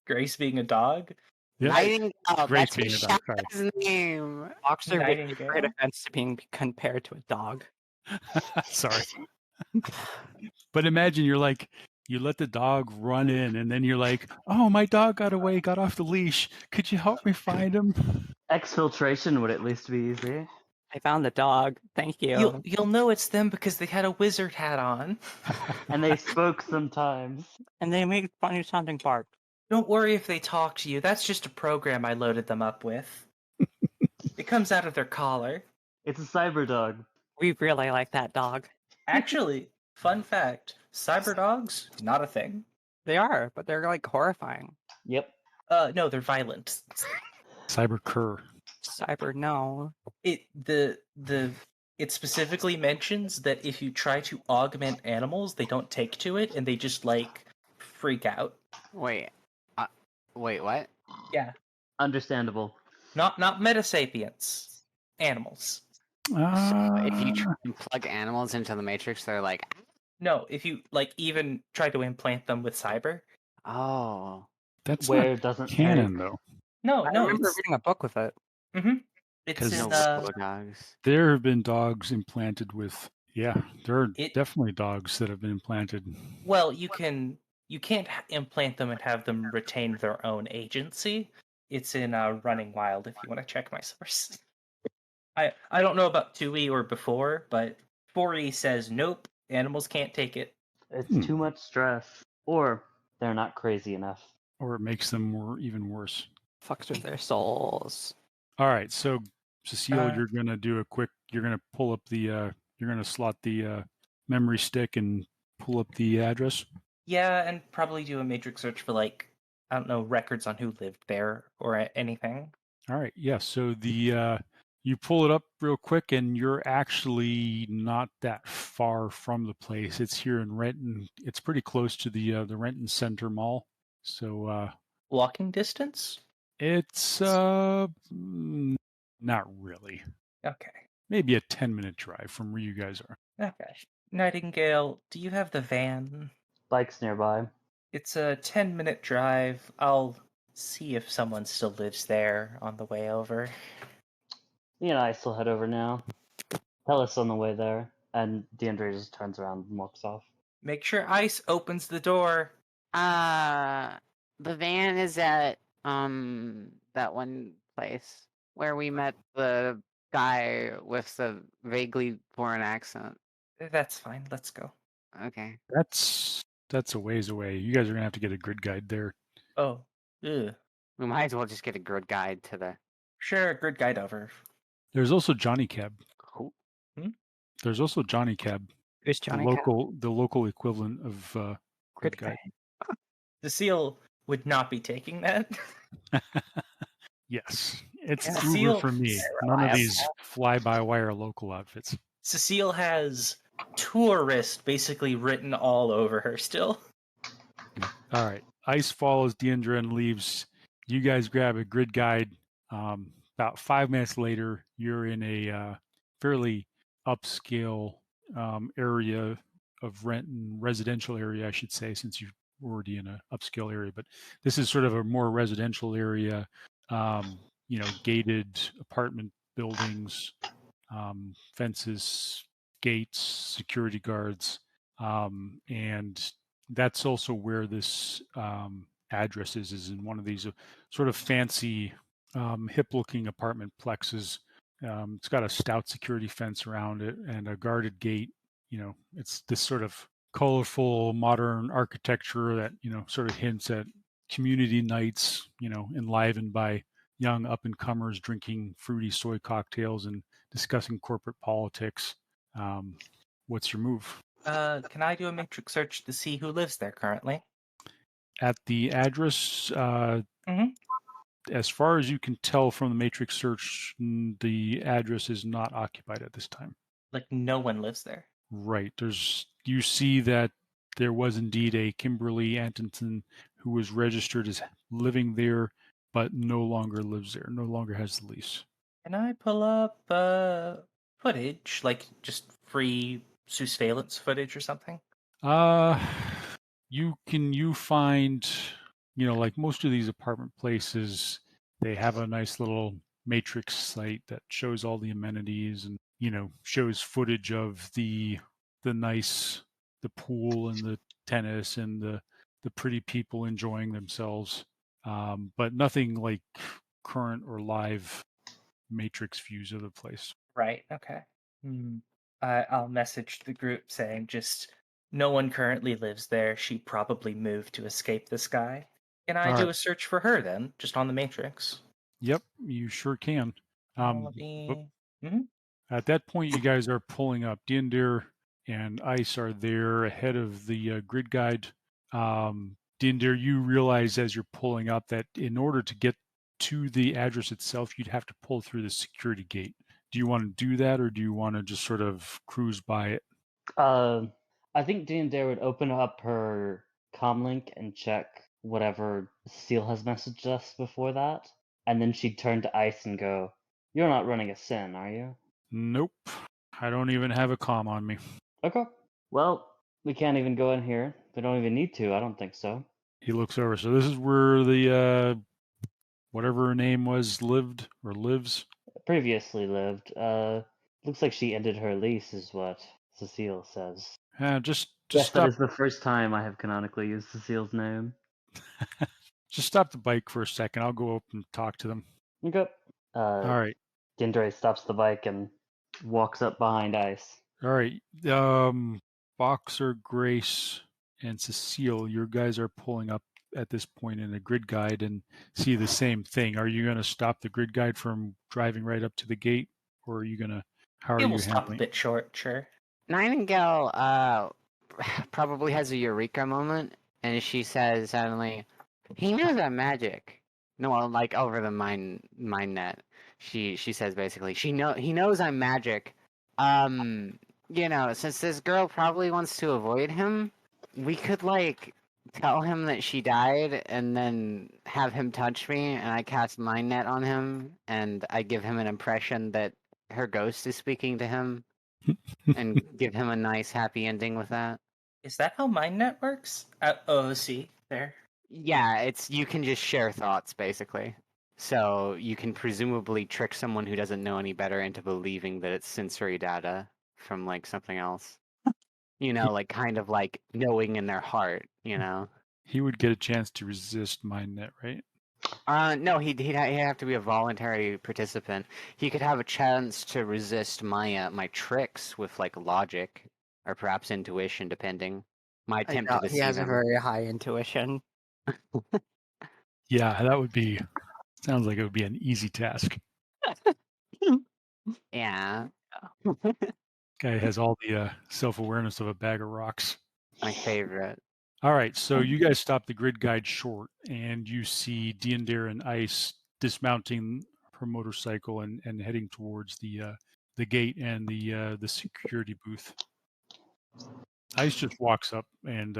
Grace being a dog? Yeah. Nightingale, Grace that's being his a dog, shot's name. Boxer with Nightingale? great offense to being compared to a dog. Sorry. But imagine you let the dog run in, and then you're like, oh, my dog got away, got off the leash. Could you help me find him? Exfiltration would at least be easy. I found the dog. Thank you. You'll know it's them because they had a wizard hat on. And they spoke sometimes. And they make funny sounding bark. Don't worry if they talk to you. That's just a program I loaded them up with. It comes out of their collar. It's a cyber dog. We really like that dog. Actually, fun fact, cyber dogs, not a thing. They are, but they're like horrifying. Yep. No, they're violent. Cyber cur. Cyber, no. It specifically mentions that if you try to augment animals, they don't take to it and they just freak out. Wait, what? Yeah, Understandable. not metasapiens, animals. So if you Uh, try and plug animals into the Matrix, they're like, No, if you even try to implant them with cyber. Oh. That's Where not it doesn't canon say. though, No, I no, remember it's reading a book with it. it's in because No dogs. there have been dogs implanted with. Yeah, there are it. definitely dogs that have been implanted. Well, you can't implant them and have them retain their own agency. It's in Running Wild. If you want to check my source, I don't know about 2E or before, but 4E says nope. Animals can't take it. It's Hmm. too much stress. Or they're not crazy enough. Or it makes them even worse. Fucks with their souls. All right, so Cecile, Uh, you're gonna do a quick. You're gonna pull up the. You're gonna slot the memory stick and pull up the address. Yeah, and probably do a matrix search for I don't know, records on who lived there or anything. All right, yeah. So the you pull it up real quick, and you're actually not that far from the place. It's here in Renton. It's pretty close to the Renton Center Mall. So Walking distance? it's not really. Okay. Maybe a 10-minute drive from where you guys are. Okay. Nightingale, do you have the van? Bikes nearby. It's a 10-minute drive. I'll see if someone still lives there on the way over. Me and I still head over now. Tell us on the way there. And DeAndre just turns around and walks off. Make sure Ice opens the door. The van is at that one place where we met the guy with the vaguely foreign accent. That's fine. Let's go. Okay. That's a ways away. You guys are gonna have to get a grid guide there. Oh, ugh. We might as well just get a grid guide to the. Sure, grid guide over. There's also Johnny Cab. Oh, There's also Johnny Cab, Who's the Johnny? local equivalent of grid guide. Cecile would not be taking that. Yes, it's Yeah. Uber Cecile- for me. None of these fly-by-wire local outfits. Cecile has tourist basically written all over her still. All right, Ice follows Deandra and leaves. You guys grab a grid guide. About 5 minutes later, you're in a fairly upscale area of Renton, residential area, I should say, since you're already in an upscale area. But this is sort of a more residential area. Gated apartment buildings, fences, gates, security guards, and that's also where this address is in one of these sort of fancy, hip-looking apartment plexes. It's got a stout security fence around it and a guarded gate. It's this sort of colorful modern architecture that sort of hints at community nights, enlivened by young up-and-comers drinking fruity soy cocktails and discussing corporate politics. What's your move? Can I do a matrix search to see who lives there currently? At the address, Mhm. as far as you can tell from the matrix search, the address is not occupied at this time. No one lives there. Right. You see that there was indeed a Kimberly Antonson who was registered as living there, but no longer lives there, no longer has the lease. Can I pull up footage, just free surveillance footage or something? You find, like most of these apartment places, they have a nice little matrix site that shows all the amenities and, shows footage of the pool and the tennis and the pretty people enjoying themselves. But nothing like current or live matrix views of the place. Right. Okay. I'll message the group saying just no one currently lives there. She probably moved to escape this guy. Can I All do right. a search for her then, just on the matrix? Yep, you sure can. Let But me. at that point, you guys are pulling up. Dindir and Ice are there ahead of the grid guide. Dindir, you realize as you're pulling up that in order to get to the address itself, you'd have to pull through the security gate. Do you want to do that, or do you want to just sort of cruise by it? I think DeAndre would open up her comlink and check whatever Seal has messaged us before that. And then she'd turn to Ice and go, "You're not running a sin, are you?" Nope. I don't even have a comm on me. Okay. Well, We can't even go in here. We don't even need to. I don't think so. He looks over. So this is where the whatever her name was lived or lives. Previously lived. Looks like she ended her lease, is what Cecile says. Just Yes, that stop. is the first time I have canonically used Cecile's name. Just stop the bike for a second. I'll go up and talk to them. Okay. All right. Dindre stops the bike and walks up behind Ice. All right. Boxer, Grace, and Cecile, your guys are pulling up at this point in a grid guide and see the same thing. Are you going to stop the grid guide from driving right up to the gate, or are you going to? How are It you will stop a handling? bit short, sure. Nightingale probably has a eureka moment, and she says suddenly, "He knows I'm magic." No, well, like over the mind net. She says basically, he knows I'm magic. Since this girl probably wants to avoid him, we could like tell him that she died, and then have him touch me, and I cast mind net on him, and I give him an impression that her ghost is speaking to him, and give him a nice happy ending with that. Is that how MindNet works? See, there. Yeah, you can just share thoughts basically. So you can presumably trick someone who doesn't know any better into believing that it's sensory data from like something else. Like kind of like knowing in their heart, He would get a chance to resist MindNet, right? No, he'd have to be a voluntary participant. He could have a chance to resist my tricks with like logic or perhaps intuition, depending. My I attempt to doubt he deceive has a him. very high intuition. Yeah, that would be. Sounds like it would be an easy task. Yeah, Guy has all the self-awareness of a bag of rocks. my favorite. All right, so you guys stop the grid guide short, and you see Deandare and Ice dismounting her motorcycle and heading towards the gate and the security booth. Ice just walks up and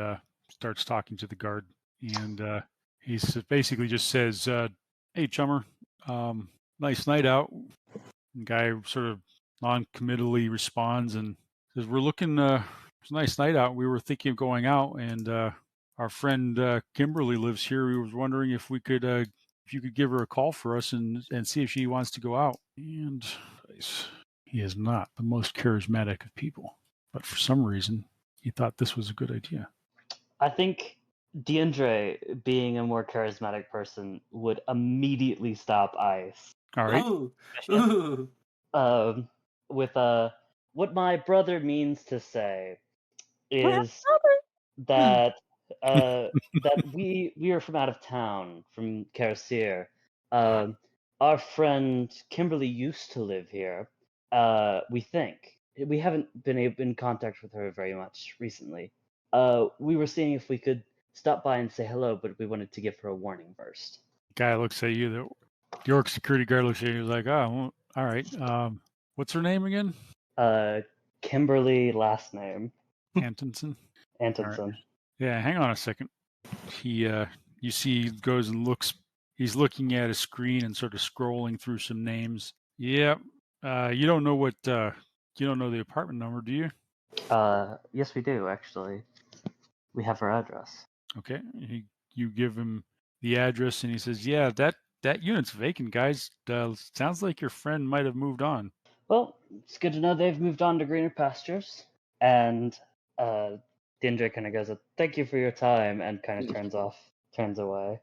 starts talking to the guard, and he basically just says, "Hey, chummer, nice night out." The guy sort of non-committally responds and says, "We're looking. It's a nice night out. We were thinking of going out, and our friend Kimberly lives here. We was wondering if we could, if you could give her a call for us and see if she wants to go out." And he is not the most charismatic of people, but for some reason, he thought this was a good idea. I think Deandre, being a more charismatic person, would immediately stop Ice. All right. Ooh. With what my brother means to say is that we are from out of town, from Carasir. Our friend Kimberly used to live here. We think we haven't been in contact with her very much recently. We were seeing if we could stop by and say hello, but we wanted to give her a warning first. Guy looks at you. The orc security guard looks at you. He's like, "Oh, well, all right. What's her name again?" Kimberly, last name Antonson. Antonson. Yeah, hang on a second. He, you see, he goes and looks. He's looking at a screen and sort of scrolling through some names. Yep. You don't know what. You don't know the apartment number, do you? Yes, we do actually. We have her address. Okay. You give him the address, and he says, "Yeah, that unit's vacant, guys. Sounds like your friend might have moved on." Well, it's good to know they've moved on to greener pastures. And Dindra kind of goes, "Thank you for your time," and kind of turns away.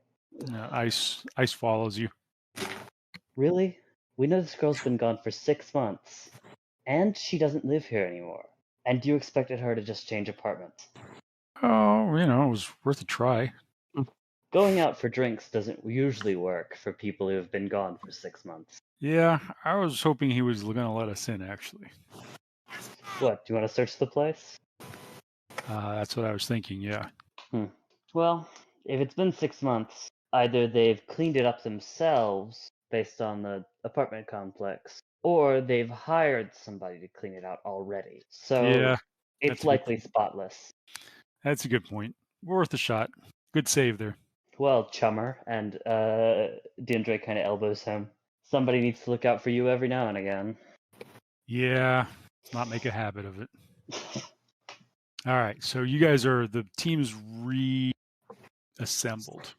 Ice follows you. Really? We know this girl's been gone for 6 months, and she doesn't live here anymore. And you expected her to just change apartments? Oh, it was worth a try. Going out for drinks doesn't usually work for people who have been gone for 6 months. Yeah, I was hoping he was going to let us in, actually. What, do you want to search the place? That's what I was thinking, yeah. Well, if it's been 6 months, either they've cleaned it up themselves based on the apartment complex, or they've hired somebody to clean it out already. So Yeah, it's likely spotless. That's a good point. Worth a shot. Good save there. Well, chummer, and Deandre kind of elbows him. Somebody needs to look out for you every now and again. Yeah, let's not make a habit of it. All right. So you guys are the team's reassembled.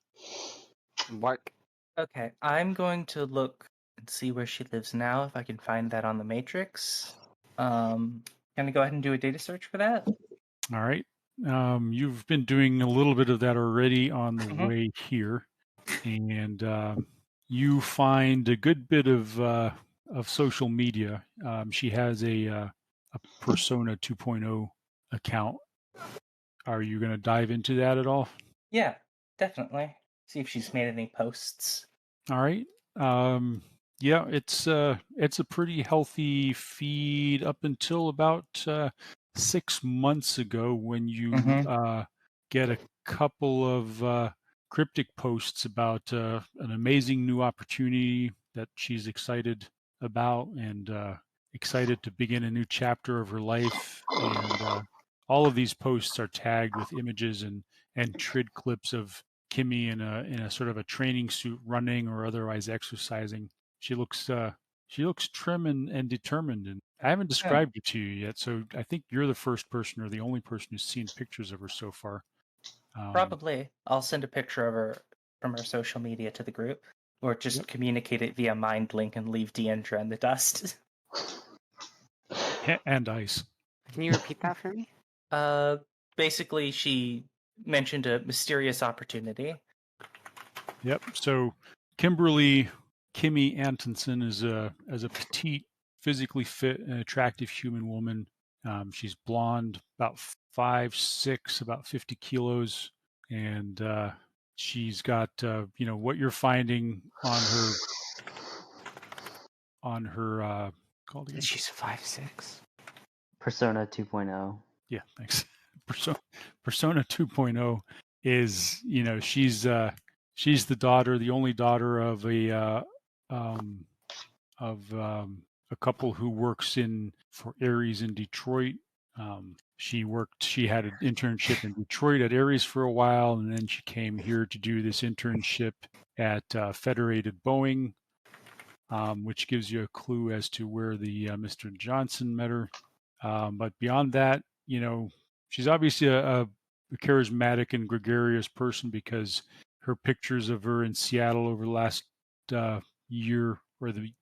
Work. Okay, I'm going to look and see where she lives now, if I can find that on the matrix. Can I go ahead and do a data search for that? All right. You've been doing a little bit of that already on the Mhm. way here, and you find a good bit of social media. She has a Persona 2.0 account. Are you going to dive into that at all? Yeah, definitely. See if she's made any posts. All right. Yeah, it's a pretty healthy feed up until about 6 months ago when you Mhm. get a couple of cryptic posts about an amazing new opportunity that she's excited about and excited to begin a new chapter of her life. And all of these posts are tagged with images and trid clips of Kimmy in a sort of a training suit, running or otherwise exercising. She looks trim and determined. And I haven't Huh. described it to you yet, so I think you're the first person or the only person who's seen pictures of her so far. Probably. I'll send a picture of her from her social media to the group, or just Yep. communicate it via mind link and leave Deandra in the dust. And ice. Can you repeat that for me? Uh, Basically, she mentioned a mysterious opportunity. Yep. So Kimmy Antonson is a petite, physically fit, and attractive human woman. She's blonde, about 5'6", about 50 kilos, and she's got what you're finding on her called again. She's 5'6". Persona 2.0. Yeah, thanks. Persona 2.0 is she's the only daughter of um, a couple who works for Ares in Detroit. She had an internship in Detroit at Ares for a while, and then she came here to do this internship at Federated Boeing, which gives you a clue as to where the Mr. Johnson met her. But beyond that, she's obviously a charismatic and gregarious person because her pictures of her in Seattle over the last year or the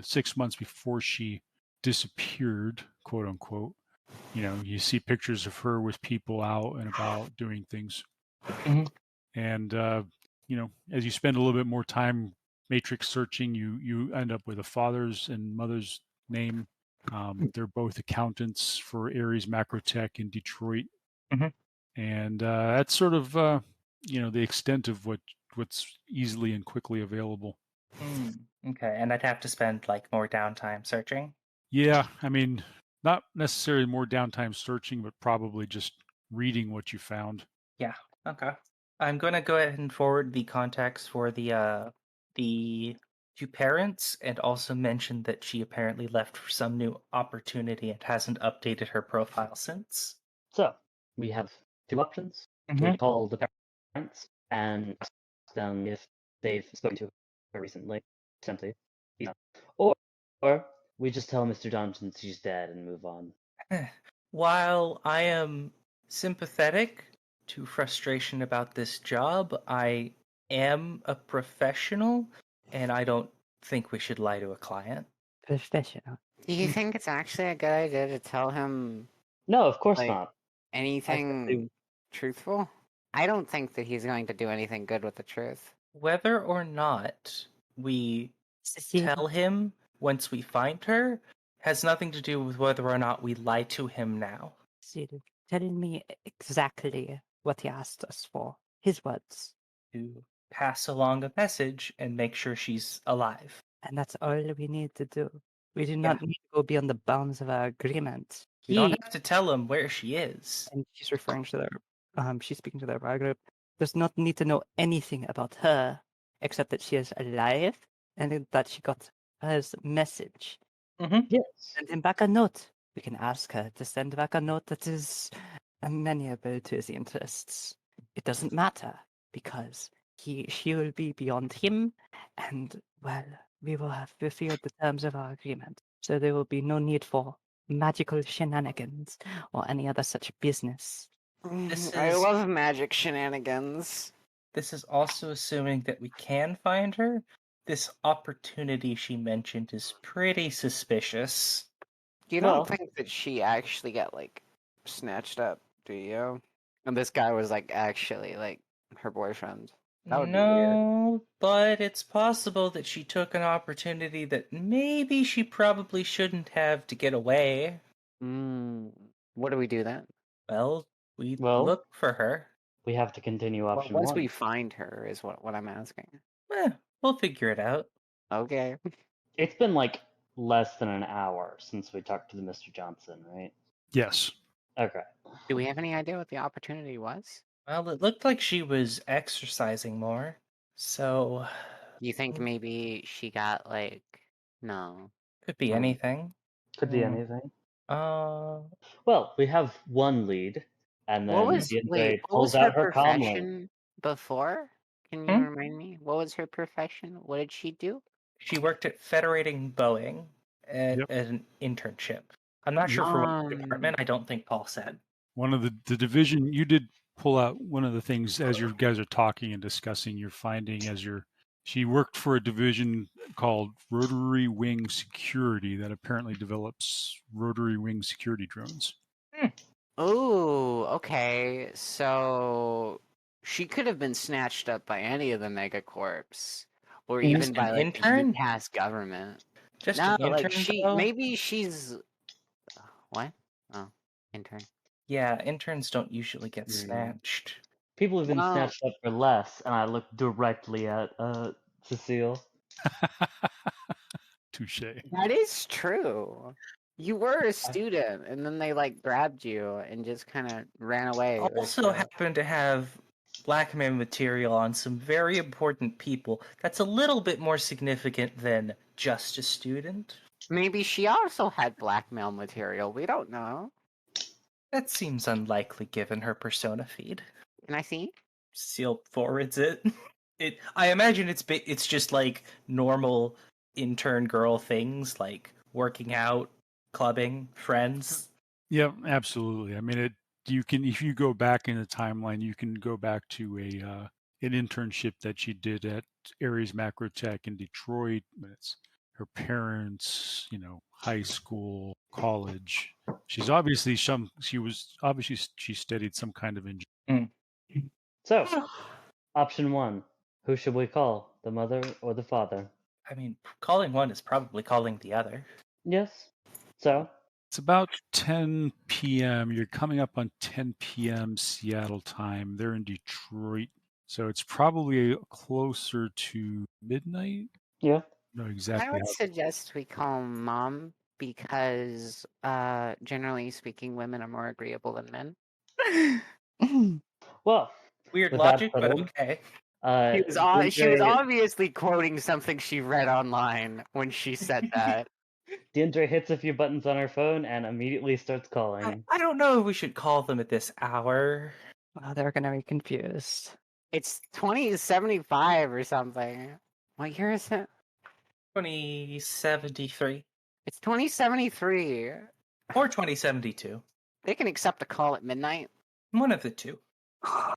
6 months before she disappeared, quote unquote. You see pictures of her with people out and about doing things. Mhm. And as you spend a little bit more time matrix searching, you end up with a father's and mother's name. They're both accountants for Ares Macrotech in Detroit, Mhm. and that's sort of the extent of what's easily and quickly available. Okay, and I'd have to spend like more downtime searching. Yeah, I mean, not necessarily more downtime searching, but probably just reading what you found. Yeah. Okay. I'm gonna go ahead and forward the contacts for the two parents, and also mention that she apparently left for some new opportunity and hasn't updated her profile since. So we have two options. We Mm-hmm. call the parents and ask them if they've spoken to her recently, simply. Or we just tell Mr. Johnson she's dead and move on. While I am sympathetic to frustration about this job, I am a professional, and I don't think we should lie to a client. Professional. Do you think it's actually a good idea to tell him No, of course like not. anything truthful? I don't think that he's going to do anything good with the truth. Whether or not we Cecilia, tell him once we find her has nothing to do with whether or not we lie to him now. Cecilia, telling me exactly what he asked us for. His words. To pass along a message and make sure she's alive. And that's all we need to do. We do Yeah. not need to go beyond the bounds of our agreement. We don't have to tell him where she is. And she's referring to she's speaking to the bar group, does not need to know anything about her, except that she is alive and that she got his message. Mm-hmm. Yes. Send him back a note. We can ask her to send back a note that is amenable to his interests. It doesn't matter, because she will be beyond him, and, well, we will have fulfilled the terms of our agreement. So there will be no need for magical shenanigans or any other such business. I love magic shenanigans. This is also assuming that we can find her. This opportunity she mentioned is pretty suspicious. You Well- don't think that she actually got like snatched up, do you? And this guy was like actually like her boyfriend. That would be weird. No, but it's possible that she took an opportunity that maybe she probably shouldn't have to get away. What do we do then? Well, we Well- look for her. We have to continue Well, option once one. we find her is what I'm asking. We'll figure it out. Okay. It's been like less than an hour since we talked to the Mr. Johnson, right? Yes. Okay. Do we have any idea what the opportunity was? Well, it looked like she was exercising more. So, You think maybe she got like no? could be Hmm. anything. Could be Hmm. anything. Uh, Well, we have one lead, and then What Andre was pulls her out her comm link. profession before? Can you Hmm? remind me? What was her profession? What did she do? she worked at Federating Boeing at Yep. an internship. I'm not sure for what department. Um, I don't think Paul said. One of the division, you did pull out one of the things as you guys are talking and discussing, you're finding she worked for a division called Rotary Wing Security that apparently develops rotary wing security drones. Oh, okay. So she could have been snatched up by any of the megacorps, or Mhm. even by An like the intern? UCAS government. Just No, an like intern, though? maybe she's what? Oh, intern. Yeah, interns don't usually get Hmm. snatched. People have been Wow. snatched up for less, and I look directly at Cecile. Touche. That is true. You were a student, and then they like grabbed you and just kind of ran away. with Also you. happen to have blackmail material on some very important people. That's a little bit more significant than just a student. Maybe she also had blackmail material. We don't know. That seems unlikely given her persona feed. Can I see? Seal forwards it. I imagine it's just like normal intern girl things like working out, clubbing, friends. Yeah, absolutely. I mean, you can, if you go back in the timeline, you can go back to an internship that she did at Aries Macrotech in Detroit. It's her parents, high school, college. She studied some kind of engineering. So, option one. Who should we call? The mother or the father? I mean, calling one is probably calling the other. Yes. So, It's about 10 p.m. You're coming up on 10 p.m. Seattle time. They're in Detroit. So it's probably closer to midnight. yeah. No, I exactly. would suggest we call mom because, generally speaking, women are more agreeable than men. Well, Weird with that logic, but settled, okay. She was DeAndre, obviously quoting something she read online when she said that. DeAndre hits a few buttons on her phone and immediately starts calling. I don't know if we should call them at this hour. Well, they're gonna be confused. It's 2075 or something. What year is it? 2073 It's 2073. or 2072. They can accept a call at midnight. One of the two. All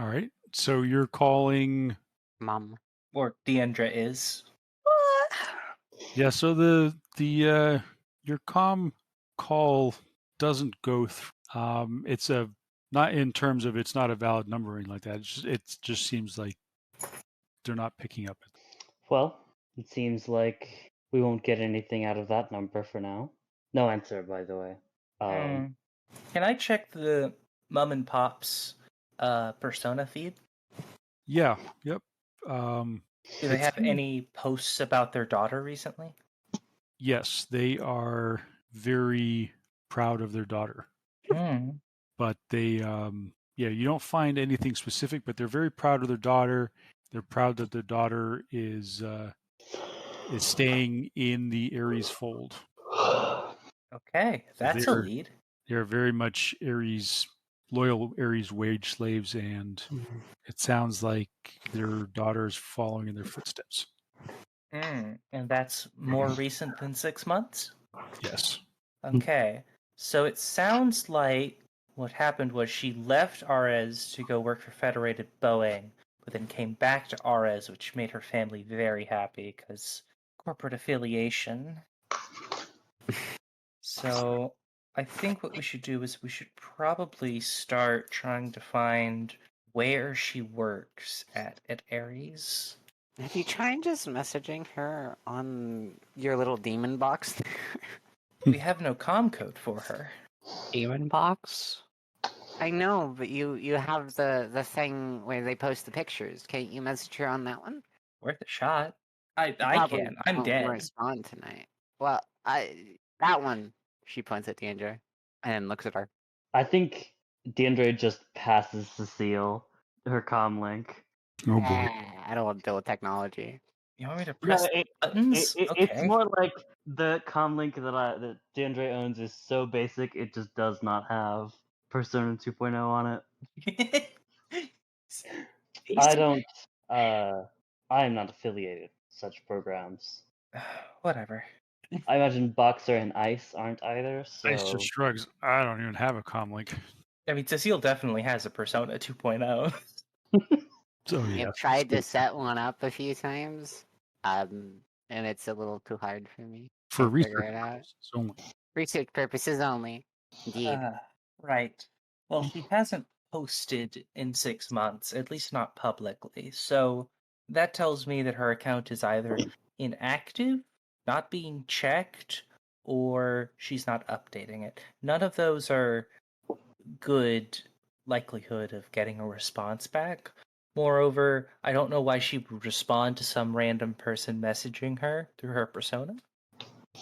right. So you're calling. Mom. Or Deandra is. Yeah. So your comm call doesn't go through. It's not in terms of it's not a valid number or anything like that. It just seems like they're not picking up. Well, it seems like we won't get anything out of that number for now. No answer, by the way. Can I check the mom and pop's persona feed? Yeah. Yep. Do they have any posts about their daughter recently? Yes, they are very proud of their daughter. But they, you don't find anything specific, but they're very proud of their daughter. They're proud that their daughter is staying in the Aries fold. Okay, that's a lead. They're very much loyal Aries wage slaves, and it sounds like their daughter is following in their footsteps. And that's more recent than 6 months? Yes. Okay, so it sounds like what happened was she left Ares to go work for Federated Boeing, but then came back to Ares, which made her family very happy because corporate affiliation. So I think what we should do is we should probably start trying to find where she works at Ares. Have you tried just messaging her on your little demon box? We have no comm code for her. Demon box? I know, but you have the thing where they post the pictures. Can't you message her on that one? Worth a shot. I Probably can. I'm won't dead. respond tonight. Well, that one. She points at Deandra and looks at her. I think DeAndre just passes Cecile her comm link. Oh boy. I don't want to deal with technology. You want me to No, press buttons? Okay. It's more like the comm link that DeAndre owns is so basic it just does not have Persona 2.0 on it. I don't. I am not affiliated with such programs. Whatever. I imagine Boxer and Ice aren't either. So Ice just shrugs. I don't even have a comm link. I mean, Cecile definitely has a Persona 2.0. So yeah. I've tried to set one up a few times, and it's a little too hard for me. For Can't figure research it out. purposes only. Research purposes only. Indeed. Right. Well, she hasn't posted in 6 months, at least not publicly. So that tells me that her account is either inactive, not being checked, or she's not updating it. None of those are good likelihood of getting a response back. Moreover, I don't know why she would respond to some random person messaging her through her persona.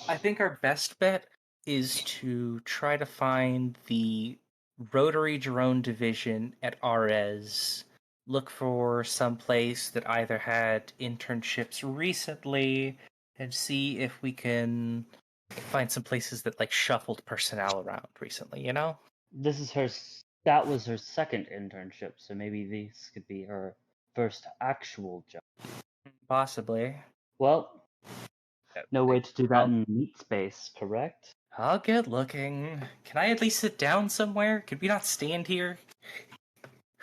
I think our best bet is to try to find the Rotary Drone Division at Ares. Look for some place that either had internships recently and see if we can find some places that like shuffled personnel around recently, you know? this is her. That was her second internship, so maybe this could be her first actual job. Possibly. Well, no way to do that in meat space, correct? I'll get looking. Can I at least sit down somewhere? Could we not stand here?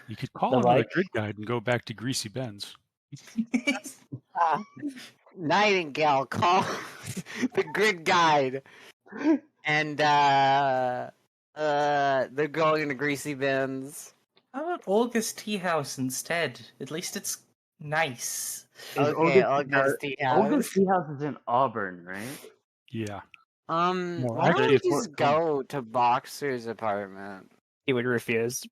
You could call The another like? grid guide and go back to Greasy Ben's. Nightingale calls the grid guide, and they're going to Greasy Ben's. How about Olga's Tea House instead? At least it's nice. Is Okay, Olga's Olga's Tea Olga's House. Tea House is in Auburn, right? Yeah. Why don't actually, we it's just worth go to Boxer's apartment? He would refuse.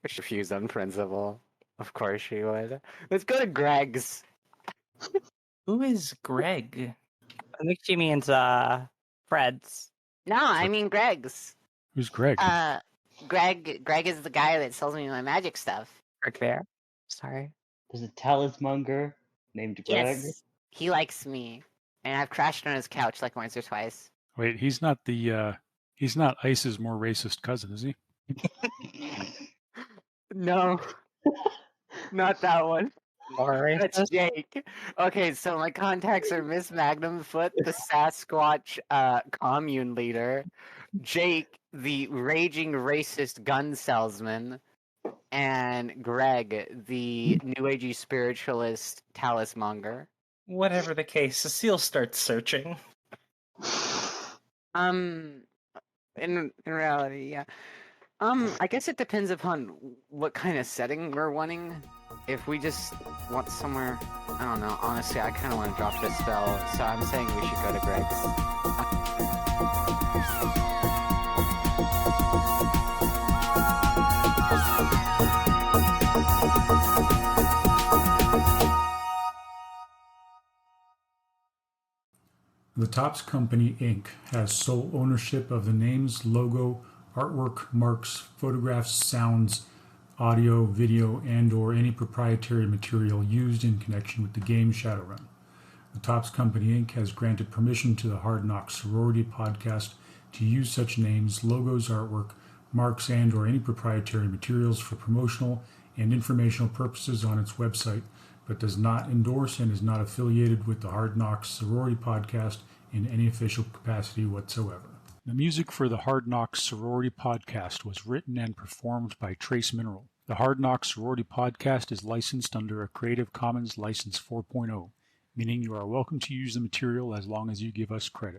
She refused on principle. Of course she would. Let's go to Greg's. Who is Greg? I think she means Fred's. No, I mean Greg's. Who's Greg? Greg is the guy that sells me my magic stuff. Greg there. Sorry. There's a talismonger named Greg. Yes, he likes me, and I've crashed on his couch like once or twice. Wait, he's not he's not Ice's more racist cousin, is he? No, not that one. More That's racist? Jake. Okay, so my contacts are Miss Magnumfoot, the Sasquatch commune leader, Jake, the raging racist gun salesman, and Greg, the new agey spiritualist talismonger. Whatever the case, Cecile starts searching. In reality, yeah. I guess it depends upon what kind of setting we're wanting. If we just want somewhere, I don't know. Honestly, I kind of want to drop this spell, so I'm saying we should go to Greg's. The Topps Company, Inc. has sole ownership of the names, logo, artwork, marks, photographs, sounds, audio, video, and/or any proprietary material used in connection with the game Shadowrun. The Topps Company, Inc. has granted permission to the Hard Knocks Sorority podcast to use such names, logos, artwork, marks, and/or any proprietary materials for promotional and informational purposes on its website, but does not endorse and is not affiliated with the Hard Knocks Sorority podcast in any official capacity whatsoever. The music for the Hard Knocks Sorority Podcast was written and performed by Trace Mineral. The Hard Knocks Sorority Podcast is licensed under a Creative Commons License 4.0, meaning you are welcome to use the material as long as you give us credit.